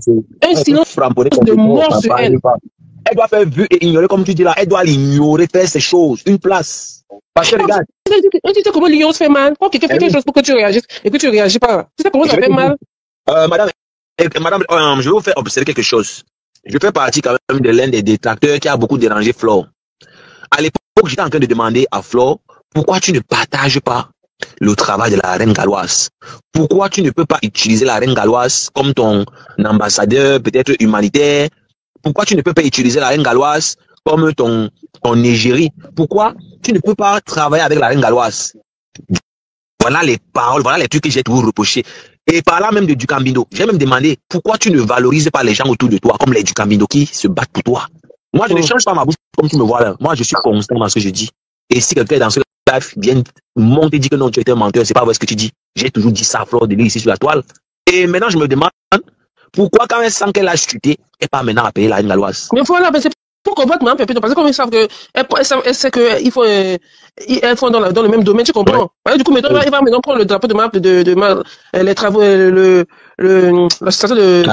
Un silence de mort sur elle. Elle doit faire vue et ignorer, comme tu dis là. Elle doit l'ignorer, faire ses choses. Une place. Parce que regarde. Tu sais comment l'ignorance fait mal? Quand quelqu'un fait quelque chose pour que tu réagisses et que tu ne réagis pas. Tu sais comment ça fait mal? Madame, je vais vous faire observer quelque chose. Je fais partie quand même de l'un des détracteurs qui a beaucoup dérangé Flore. À l'époque, j'étais en train de demander à Flore, pourquoi tu ne partages pas le travail de la reine galloise? Pourquoi tu ne peux pas utiliser la reine galloise comme ton ambassadeur, peut-être humanitaire? Pourquoi tu ne peux pas utiliser la reine galloise comme ton égérie? Pourquoi tu ne peux pas travailler avec la reine galloise? Voilà les paroles, voilà les trucs que j'ai toujours reproché. Et par là même de Dukambino, j'ai même demandé pourquoi tu ne valorises pas les gens autour de toi comme les Dukambino qui se battent pour toi. Moi, je ne change pas ma bouche comme tu me vois là. Moi, je suis constant dans ce que je dis. Et si quelqu'un dans ce live vient monter et dit que non, tu es un menteur, c'est pas vrai ce que tu dis. J'ai toujours dit ça, Flore de Lys, ici sur la toile. Et maintenant, je me demande pourquoi quand elle sent qu'elle a chuté, elle pas maintenant à payer la reine galloise. Mais voilà, c'est pour combattre ma PRP, parce que comme ils savent que elle sait que elles font dans le même domaine, tu comprends? Ouais. Du coup, maintenant, il va maintenant prendre le drapeau les travaux, la situation de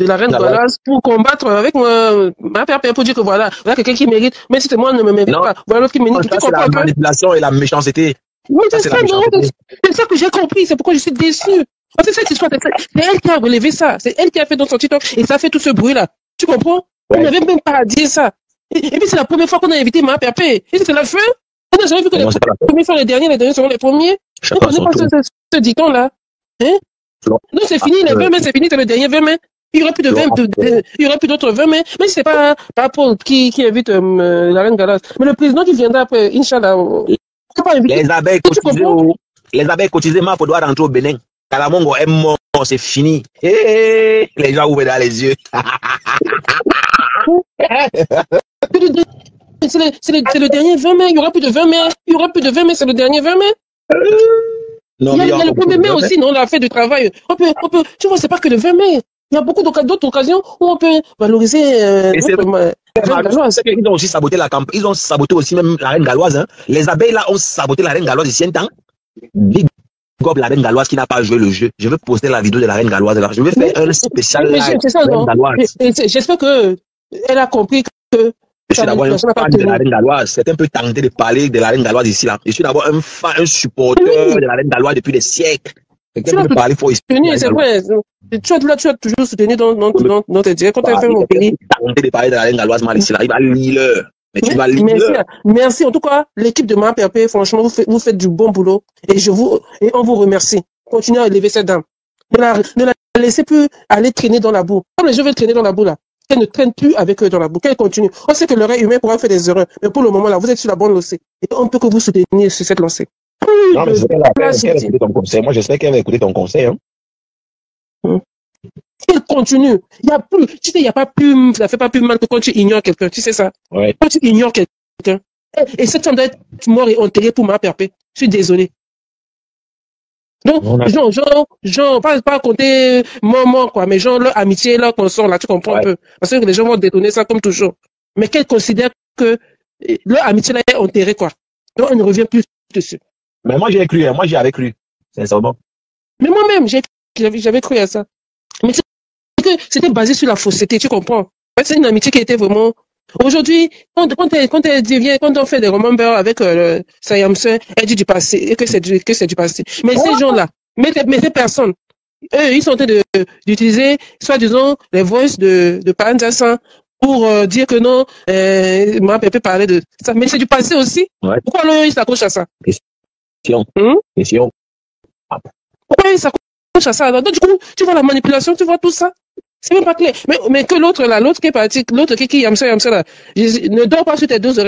la reine galloise pour combattre avec ma PRP, pour dire que voilà quelqu'un qui mérite, même si moi ne me mérite pas, voilà l'autre qui mérite. C'est la manipulation et la méchanceté. Oui, c'est ça que j'ai compris, c'est pourquoi je suis déçu. Parce que cette histoire, c'est elle qui a relevé ça, c'est elle qui a fait dans son TikTok et ça fait tout ce bruit là. Tu comprends? On n'avait même pas à dire ça. Et puis c'est la première fois qu'on a invité ma PRP. Et c'est la fin. On n'a jamais vu que les premiers sont les derniers seront les premiers. On ne connaît pas ce dicton là. Hein? Non, c'est fini, les 20 mai, c'est fini, c'est le dernier 20 mai. Il y aurait plus de 20, il y aurait plus d'autres 20 mai. Mais c'est pas Paul qui invite la reine Galas. Mais le président qui viendra après, Inch'Allah. Les abeilles cotisées, ma faut doit rentrer au Bénin. Kalamongo est mort, c'est fini. Les gens ouvrent dans les yeux. C'est le dernier 20 mai, il y aura plus de 20 mai. Il y aura plus de 20 mai, c'est le dernier 20 mai. Non, il y a le 1er mai aussi, non, on a fait du travail. On peut, tu vois, c'est pas que le 20 mai. Il y a beaucoup d'autres occasions où on peut valoriser. Ils ont aussi saboté la campagne. Ils ont saboté aussi même la reine galloise. Hein. Les abeilles là ont saboté la reine galloise ici un temps. Big Gob, la reine galloise qui n'a pas joué le jeu. Je vais poster la vidéo de la reine galloise. Je vais faire un spécial live. J'espère que elle a compris que. Je suis d'abord un fan de la reine galloise. C'est un peu tenté de parler de la reine galloise ici là. Je suis d'abord un supporter de la reine galloise depuis des siècles. Tu as toujours soutenu dans tes directs. Quand tu as fait mon pays. Tenté de parler de la reine galloise mal ici là. Il va lire. Mais tu vas lire. Merci. En tout cas, l'équipe de ma PRP, franchement, vous faites du bon boulot. Et on vous remercie. Continuez à élever cette dame. Ne la laissez plus aller traîner dans la boue. Comme les gens veulent traîner dans la boue là. Qu'elle ne traîne plus avec eux dans la boue, qu'elle continue. On sait que l'oreille humaine pourra faire des erreurs, mais pour le moment là, vous êtes sur la bonne lancée. Et on peut que vous souteniez sur cette lancée. Non, mais c'est qu'elle va écouter ton conseil. Moi, j'espère qu'elle va écouter ton conseil. Hein. Il continue. Il y a plus, tu sais, il y a pas plus, ça fait pas plus mal que quand tu ignores quelqu'un. Tu sais ça? Ouais. Quand tu ignores quelqu'un. Et cette femme doit être morte et enterrée pour ma perpé. Je suis désolé. Donc, genre, pas compter mort, quoi, mais genre, leur amitié, leur consort, là, tu comprends un peu. Parce que les gens vont détonner ça comme toujours. Mais qu'elles considèrent que leur amitié, là, est enterrée, quoi. Donc, on ne revient plus dessus. Mais moi, j'ai cru, hein. Moi, j'y avais cru. Sincèrement. Mais moi-même, j'avais cru à ça. Mais c'était basé sur la fausseté, tu comprends? C'est une amitié qui était vraiment. Aujourd'hui, quand elle devient, quand on fait des remembers avec Sayamse, elle dit du passé, et que c'est du passé. Mais ces gens-là, mais ces personnes, eux, ils sont en train d'utiliser, soi-disant, les voices de Panzassan pour dire que non, moi, Pépé parlait de ça. Mais c'est du passé aussi. Ouais. Pourquoi alors ils s'accrochent à ça? Question. Pourquoi ils s'accrochent à ça? Alors, donc, du coup, tu vois la manipulation, tu vois tout ça. C'est même pas clair. Mais que l'autre là, l'autre qui est parti, l'autre qui yam ça là, ne dors pas sur tes deux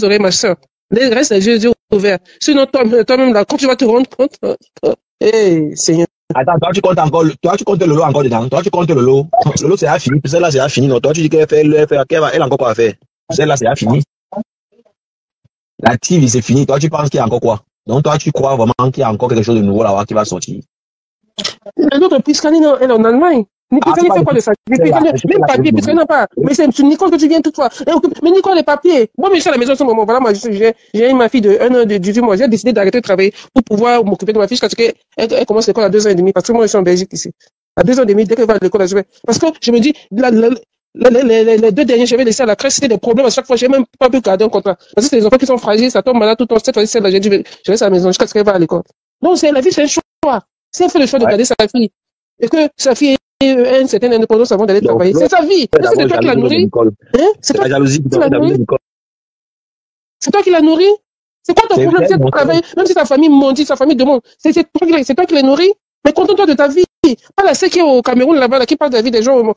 oreilles, ma soeur. Reste les yeux ouverts. Sinon, toi-même là, quand tu vas te rendre compte, Seigneur. Attends, toi tu comptes le lot encore dedans. Toi tu comptes le lot. Le lot c'est à fini. Celle-là c'est à fini. Non, toi tu dis qu'elle a encore quoi à faire. Celle-là c'est à fini. La TV c'est fini. Toi tu penses qu'il y a encore quoi? Donc toi tu crois vraiment qu'il y a encore quelque chose de nouveau là-bas qui va sortir. Un autre Piscani, elle est en Allemagne. Nicole fait quoi de ça? Même papier, Piscani n'a pas. Mais c'est Nicole que tu viens toute fois. Mais Nicole, les papiers. Moi, mais je suis à la maison en ce moment. Voilà, moi, j'ai ma fille de 1 an de 18 mois. J'ai décidé d'arrêter de travailler pour pouvoir m'occuper de ma fille parce qu'elle commence l'école à 2 ans et demi. Parce que moi, je suis en Belgique ici. À 2 ans et demi, dès qu'elle va à l'école, je vais. Parce que je me dis, les 2 derniers, j'avais laissé à la crèche, c'était des problèmes à chaque fois. J'ai même pas pu garder un contrat. Parce que c'est des enfants qui sont fragiles, ça tombe malade tout le temps. Cette fois-ci, celle-là, j'ai dit, je reste à la maison jusqu'à ce qu'elle va à l'école. Donc, la vie, c'est un choix. Si elle fait le choix de garder sa fille, et que sa fille ait une certaine indépendance avant d'aller travailler, c'est sa vie. C'est toi qui la nourris. C'est la jalousie qui la nourrit. C'est toi qui la nourris. C'est quoi ton problème? C'est de travailler, même si ta famille mendie, sa famille demande. C'est toi qui la nourris. Mais contente-toi de ta vie. Pas la celle qui est au Cameroun là-bas, là, qui parle de la vie des gens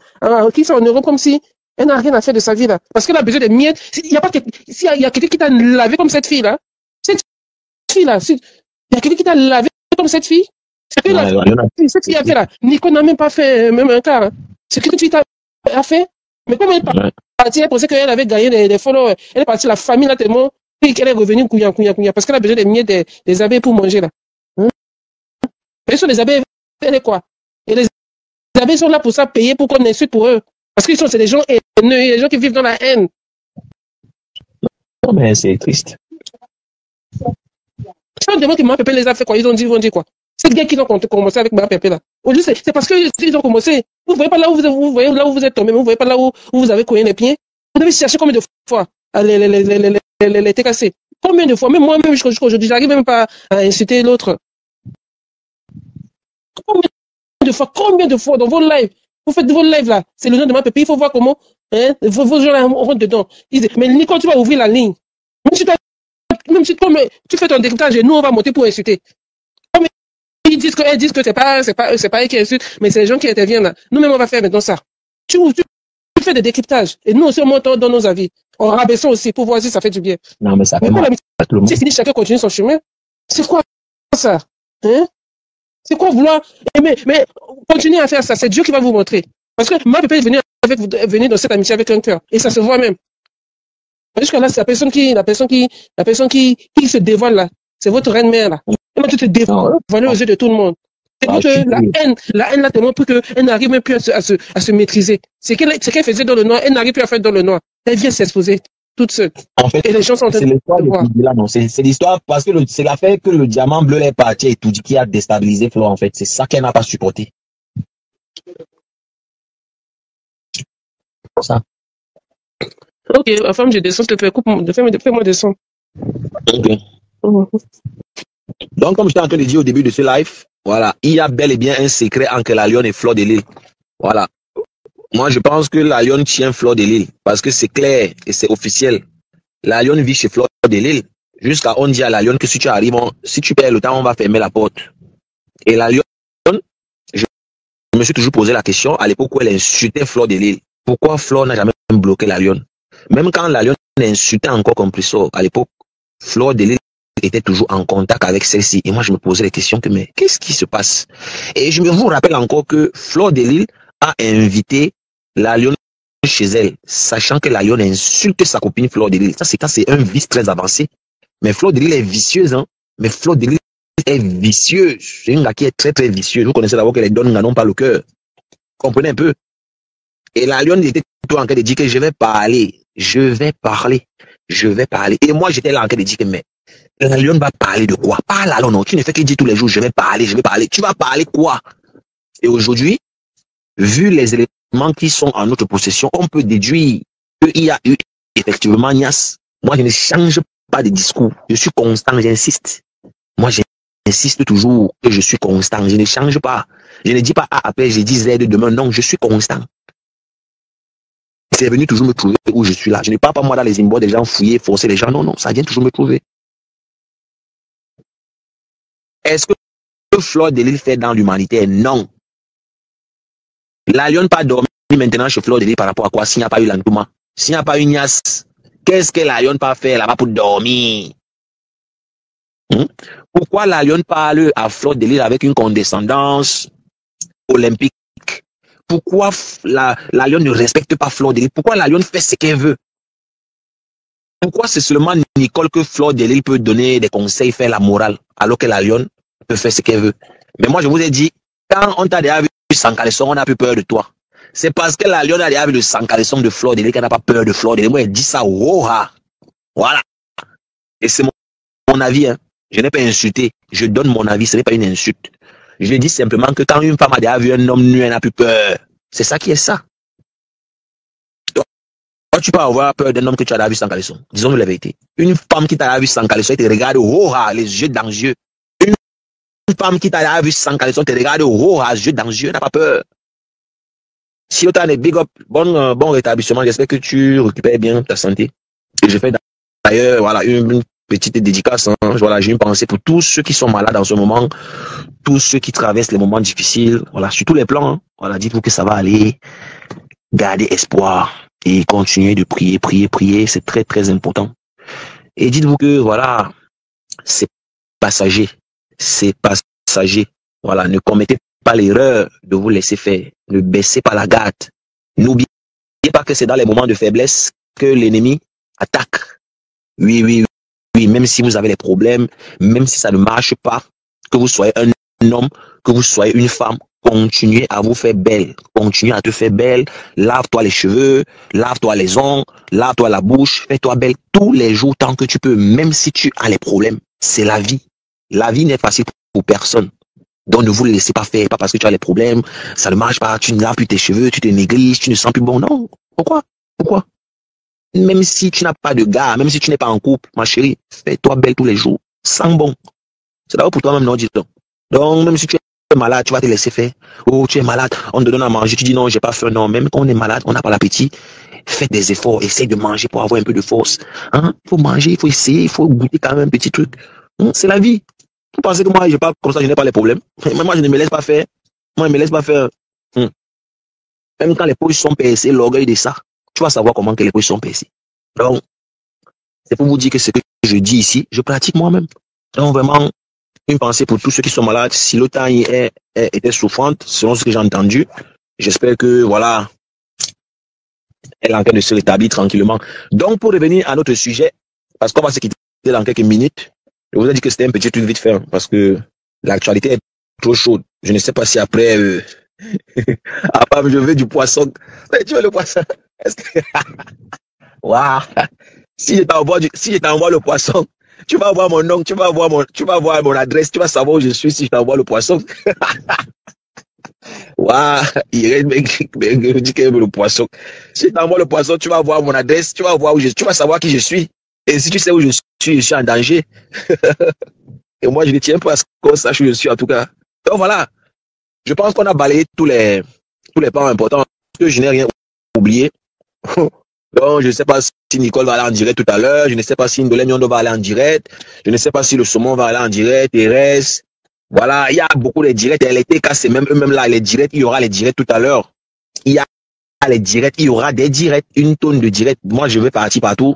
qui sont en Europe comme si elle n'a rien à faire de sa vie là. Parce qu'elle a besoin de miettes. S'il y a quelqu'un qui t'a lavé comme cette fille là, il y a quelqu'un qui t'a lavé comme cette fille. C'est que cette fille a fait là. Nico n'a même pas fait même un quart. C'est que cette fille a fait. Mais comme elle est partie, elle pensait qu'elle avait gagné des followers. Elle est partie, la famille là tellement qu'elle est revenue couillant. Parce qu'elle a besoin de miettes des abeilles pour manger là. Et sur les abeilles, elle est quoi? Et les abeilles sont là pour ça, payer pour qu'on insulte pour eux. Parce que c'est des gens haineux, des gens qui vivent dans la haine. Non, mais c'est triste. Je me demande que Pépé les a fait quoi? Ils vont dire quoi? C'est gars qui ont commencé avec Pépé là. Aujourd'hui, c'est parce qu'ils ont commencé. Vous voyez pas là où vous voyez là où vous êtes tombé, mais vous voyez pas là où vous avez cogné les pieds. Vous devez chercher combien de fois les TKC. Combien de fois? Même moi-même, jusqu'à aujourd'hui, j'arrive même pas à insulter l'autre. Combien de fois dans vos lives? Vous faites vos lives là. C'est le nom de ma Pépé. Il faut voir comment, vos gens là rentrent dedans. Mais Nico, tu vas ouvrir la ligne. Même si toi, tu fais ton décryptage et nous, on va monter pour insulter. Ils disent que c'est pas eux qui insultent, mais c'est les gens qui interviennent là. Nous-mêmes, on va faire maintenant ça. Tu fais des décryptages. Et nous aussi, on monte dans nos avis. En rabaissant aussi pour voir si ça fait du bien. Non, mais ça fait mal. C'est fini, chacun continue son chemin. C'est quoi ça? C'est quoi vouloir aimer? Mais continuez à faire ça. C'est Dieu qui va vous montrer. Parce que ma Pépé est venue dans cette amitié avec un cœur. Et ça se voit même. Jusqu'à là, c'est la personne qui se dévoile là. C'est votre reine-mère là. Et moi, tu te dévoiles aux yeux de tout le monde. C'est pour que la haine là tellement pour qu'elle n'arrive même plus à se maîtriser. C'est qu'elle faisait dans le noir, elle n'arrive plus à faire dans le noir. Elle vient s'exposer toute seule. En fait, et les gens sont en train de voir. C'est l'histoire parce que c'est l'affaire que le diamant bleu est parti et tout dit qui a déstabilisé Flo en fait. C'est ça qu'elle n'a pas supporté. Ça. Ok, ma femme, je descends, je te fais, fais-moi descendre. Ok. Donc, comme je t'ai en train de dire au début de ce live, voilà, il y a bel et bien un secret entre la lionne et Fleur de Lille. Voilà. Moi, je pense que la lionne tient Fleur de Lille parce que c'est clair et c'est officiel. La lionne vit chez Fleur de Lille. Jusqu'à on dit à la lionne que si tu arrives, si tu perds le temps, on va fermer la porte. Et la lionne, je me suis toujours posé la question à l'époque où elle insultait Fleur de Lille. Pourquoi Fleur n'a jamais bloqué la lionne? Même quand la lionne insultait encore Compressor à l'époque, Fleur de Lille était toujours en contact avec celle-ci. Et moi, je me posais la question que, mais qu'est-ce qui se passe? Et je me vous rappelle encore que Fleur de Lille a invité la lionne chez elle, sachant que la lionne insulte sa copine Fleur de Lys. Ça, c'est un vice très avancé. Mais Fleur de Lys est vicieuse, hein. Mais Fleur de Lys est vicieuse. C'est une gars qui est très, très vicieuse. Vous connaissez d'abord que les donnes n'ont pas le cœur. Comprenez un peu. Et la lionne était tout en train de dire que je vais parler. Je vais parler. Je vais parler. Et moi, j'étais là en train de dire que, mais la lionne va parler de quoi? Parle alors, non. Tu ne fais que dire tous les jours, je vais parler, je vais parler. Tu vas parler quoi? Et aujourd'hui, vu les éléments qui sont en notre possession, on peut déduire qu'il y a eu effectivement Nias. Moi, je ne change pas de discours. Je suis constant, j'insiste. Moi, j'insiste toujours que je suis constant. Je ne change pas. Je ne dis pas A après, je dis Z demain. Non, je suis constant. C'est venu toujours me trouver où je suis là. Je ne pars pas moi dans les inbox des gens fouiller, forcer les gens. Non, non, ça vient toujours me trouver. Est-ce que Fleur de Lys fait dans l'humanitaire? Non. La lionne pas dormi maintenant chez Fleur de Lys par rapport à quoi? S'il n'y a pas eu l'entouma, s'il n'y a pas eu Nias, qu'est-ce que la lionne pas faire là-bas pour dormir? Pourquoi la lionne parle à Fleur de Lys avec une condescendance olympique? Pourquoi la lionne ne respecte pas Fleur de Lys? Pourquoi la lionne fait ce qu'elle veut? Pourquoi c'est seulement Nicole que Fleur de Lys peut donner des conseils, faire la morale, alors que la lionne peut faire ce qu'elle veut? Mais moi, je vous ai dit, quand on t'a déjà vu sans caleçon, on a plus peur de toi. C'est parce que la lionne a déjà vu le sans caleçon de Fleur de Lys qu'elle n'a pas peur de Fleur de Lys. Moi, elle dit ça, oh, ah. Voilà. Et c'est mon avis, hein. Je n'ai pas insulté. Je donne mon avis, ce n'est pas une insulte. Je dis simplement que quand une femme a déjà vu un homme nu, elle n'a plus peur. C'est ça qui est ça. Toi, tu peux avoir peur d'un homme que tu as déjà vu sans caleçon. Disons la vérité. Une femme qui t'a déjà vu sans caleçon, elle te regarde, oh, ah, les yeux dans les yeux. Une femme qui t'a déjà vu sans caleçon, te regarde, oh, ah, les yeux dans les yeux, n'a pas peur. Si tu as des big up, bon rétablissement, j'espère que tu récupères bien ta santé. Et je fais d'ailleurs, voilà, une petite dédicace, hein. Voilà, j'ai une pensée pour tous ceux qui sont malades en ce moment, tous ceux qui traversent les moments difficiles, voilà, sur tous les plans, hein. Voilà, dites-vous que ça va aller, gardez espoir et continuez de prier, prier, prier, c'est très, très important. Et dites-vous que, voilà, c'est passager, voilà, ne commettez pas l'erreur de vous laisser faire, ne baissez pas la garde, n'oubliez pas que c'est dans les moments de faiblesse que l'ennemi attaque. Oui, oui, oui, même si vous avez des problèmes, même si ça ne marche pas, que vous soyez un homme, que vous soyez une femme, continuez à vous faire belle, continuez à te faire belle, lave-toi les cheveux, lave-toi les ongles, lave-toi la bouche, fais-toi belle tous les jours tant que tu peux, même si tu as les problèmes. C'est la vie. La vie n'est facile pour personne. Donc ne vous laissez pas faire, pas parce que tu as les problèmes, ça ne marche pas, tu ne laves plus tes cheveux, tu te négliges, tu ne sens plus bon. Non. Pourquoi? Pourquoi? Même si tu n'as pas de gars, même si tu n'es pas en couple, ma chérie, fais-toi belle tous les jours. Sens bon. C'est d'abord pour toi-même, non, dis-donc. Donc, même si tu es malade, tu vas te laisser faire. Oh, tu es malade, on te donne à manger, tu dis non, j'ai pas faim. Non, même quand on est malade, on n'a pas l'appétit. Faites des efforts, essaye de manger pour avoir un peu de force. Hein? Il faut manger, il faut essayer, il faut goûter quand même un petit truc. C'est la vie. Vous pensez que moi, je parle comme ça, je n'ai pas les problèmes. Mais moi, je ne me laisse pas faire. Moi, je ne me laisse pas faire. Même quand les poches sont percées, l'orgueil de ça, tu vas savoir comment que les poches sont percées. Donc, c'est pour vous dire que ce que je dis ici, je pratique moi-même. Donc, vraiment, une pensée pour tous ceux qui sont malades. Si l'OTAN était souffrante, selon ce que j'ai entendu, j'espère que, voilà, elle est en train de se rétablir tranquillement. Donc, pour revenir à notre sujet, parce qu'on va se quitter dans quelques minutes, je vous ai dit que c'était un petit truc vite fait, parce que l'actualité est trop chaude. Je ne sais pas si après, après je veux du poisson. Tu veux le poisson? Waouh! Si je t'envoie le poisson, tu vas voir mon nom, tu vas voir mon adresse, tu vas savoir où je suis si je t'envoie le poisson. Waouh! Il me dit qu'il aime le poisson. Si je t'envoie le poisson, tu vas voir mon adresse, tu vas voir où tu vas savoir qui je suis. Et si tu sais où je suis en danger. Et moi, je ne tiens pas à ce qu'on sache où je suis, en tout cas. Donc voilà. Je pense qu'on a balayé tous les points importants. Parce que je n'ai rien oublié. Donc, je ne sais pas si Nicole va aller en direct tout à l'heure. Je ne sais pas si Ndolé Miondo va aller en direct. Je ne sais pas si le saumon va aller en direct. Thérèse. Voilà. Il y a beaucoup de directs. Elle était cassée. Même eux-mêmes là, les directs. Il y aura les directs tout à l'heure. Il y a les directs. Il y aura des directs. Une tonne de directs. Moi, je vais partir partout.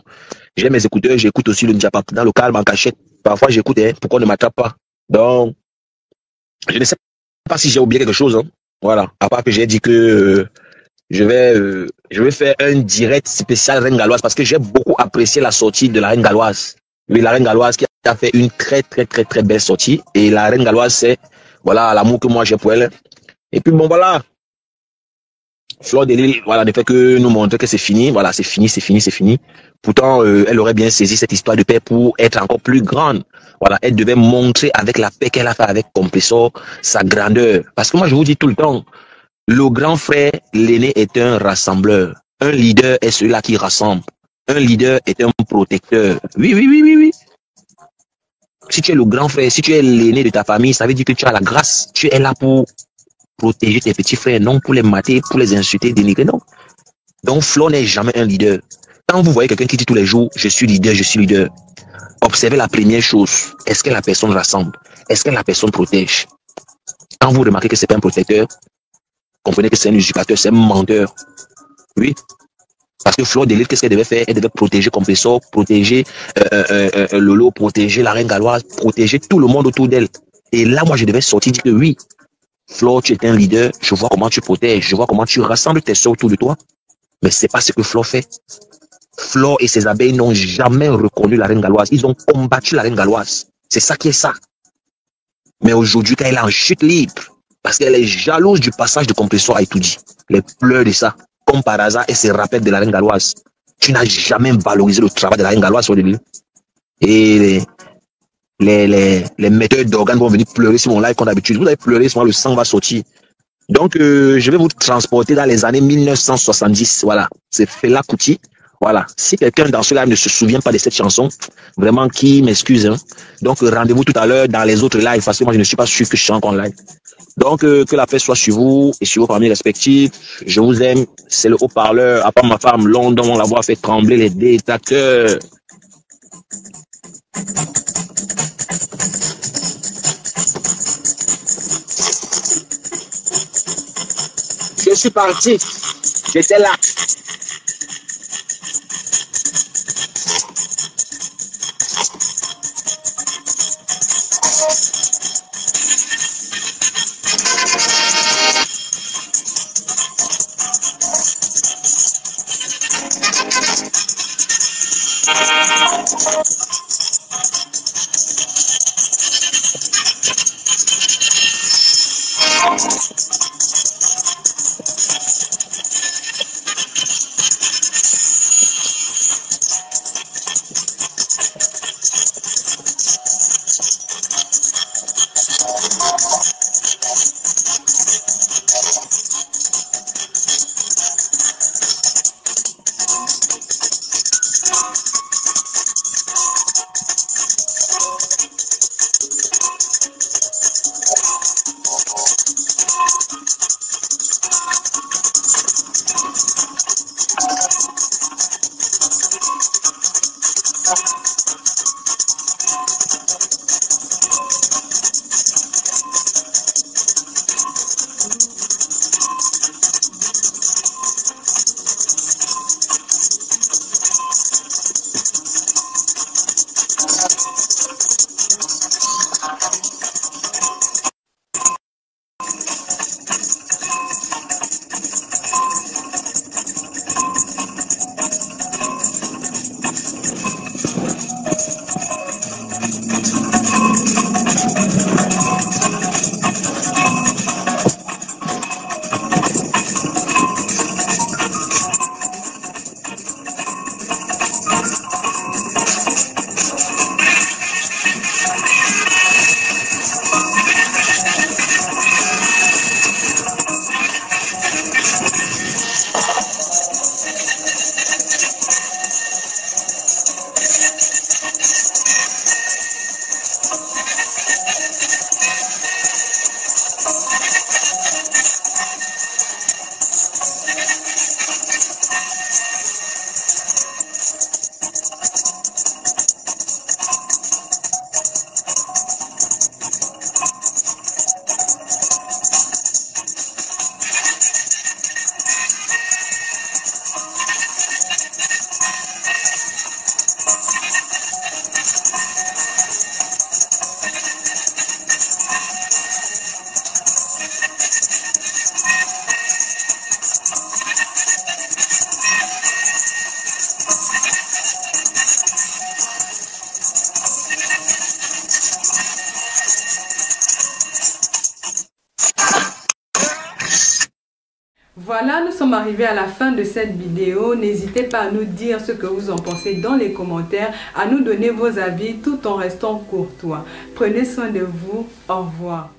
J'ai mes écouteurs. J'écoute aussi le Ndjapa dans le calme, en cachette. Parfois, j'écoute. Pourquoi on ne m'attrape pas? Donc, je ne sais pas si j'ai oublié quelque chose. Voilà. À part que j'ai dit que je vais faire un direct spécial Reine Galloise parce que j'ai beaucoup apprécié la sortie de la Reine Galloise. Oui, la Reine Galloise qui a fait une très, très, très, très belle sortie. Et la Reine Galloise, c'est, voilà, l'amour que moi j'ai pour elle. Et puis bon, voilà. Fleur de Lys, voilà, ne fait que nous montrer que c'est fini. Voilà, c'est fini, c'est fini, c'est fini. Pourtant, elle aurait bien saisi cette histoire de paix pour être encore plus grande. Voilà, elle devait montrer avec la paix qu'elle a fait avec Compressor sa grandeur. Parce que moi, je vous dis tout le temps, le grand frère, l'aîné est un rassembleur. Un leader est celui-là qui rassemble. Un leader est un protecteur. Oui, oui, oui, oui, oui. Si tu es le grand frère, si tu es l'aîné de ta famille, ça veut dire que tu as la grâce. Tu es là pour protéger tes petits frères, non pour les mater, pour les insulter, dénigrer, non. Donc, Flo n'est jamais un leader. Quand vous voyez quelqu'un qui dit tous les jours, je suis leader, observez la première chose. Est-ce que la personne rassemble? Est-ce que la personne protège? Quand vous remarquez que c'est pas un protecteur, comprenez que c'est un usurpateur, c'est un menteur. Oui. Parce que Fleur de Lys, qu'est-ce qu'elle devait faire? Elle devait protéger Compressor, protéger Lolo, protéger la Reine Galloise, protéger tout le monde autour d'elle. Et là, moi, je devais sortir dire que oui, Fleur, tu es un leader, je vois comment tu protèges, je vois comment tu rassembles tes soeurs autour de toi. Mais c'est pas ce que Fleur fait. Fleur et ses abeilles n'ont jamais reconnu la Reine Galloise. Ils ont combattu la Reine Galloise. C'est ça qui est ça. Mais aujourd'hui, quand elle est en chute libre, parce qu'elle est jalouse du passage de Compressor à Etoudi, les pleurs de ça, comme par hasard, elle se rappelle de la Reine Galloise. Tu n'as jamais valorisé le travail de la Reine Galloise sur le lieu. Et les metteurs d'organes vont venir pleurer sur mon live comme d'habitude. Vous allez pleurer, souvent le sang va sortir. Donc, je vais vous transporter dans les années 1970. Voilà, c'est Fela Kuti. Voilà, si quelqu'un dans ce live ne se souvient pas de cette chanson, vraiment qui m'excuse. Hein. Donc, rendez-vous tout à l'heure dans les autres lives, parce que moi, je ne suis pas sûr que je chante en live. Donc, que la paix soit sur vous et sur vos familles respectives. Je vous aime. C'est le haut-parleur. À part ma femme, London, la voix fait trembler les détracteurs. Je suis parti. J'étais là. Voilà, nous sommes arrivés à la fin de cette vidéo. N'hésitez pas à nous dire ce que vous en pensez dans les commentaires, à nous donner vos avis tout en restant courtois. Prenez soin de vous. Au revoir.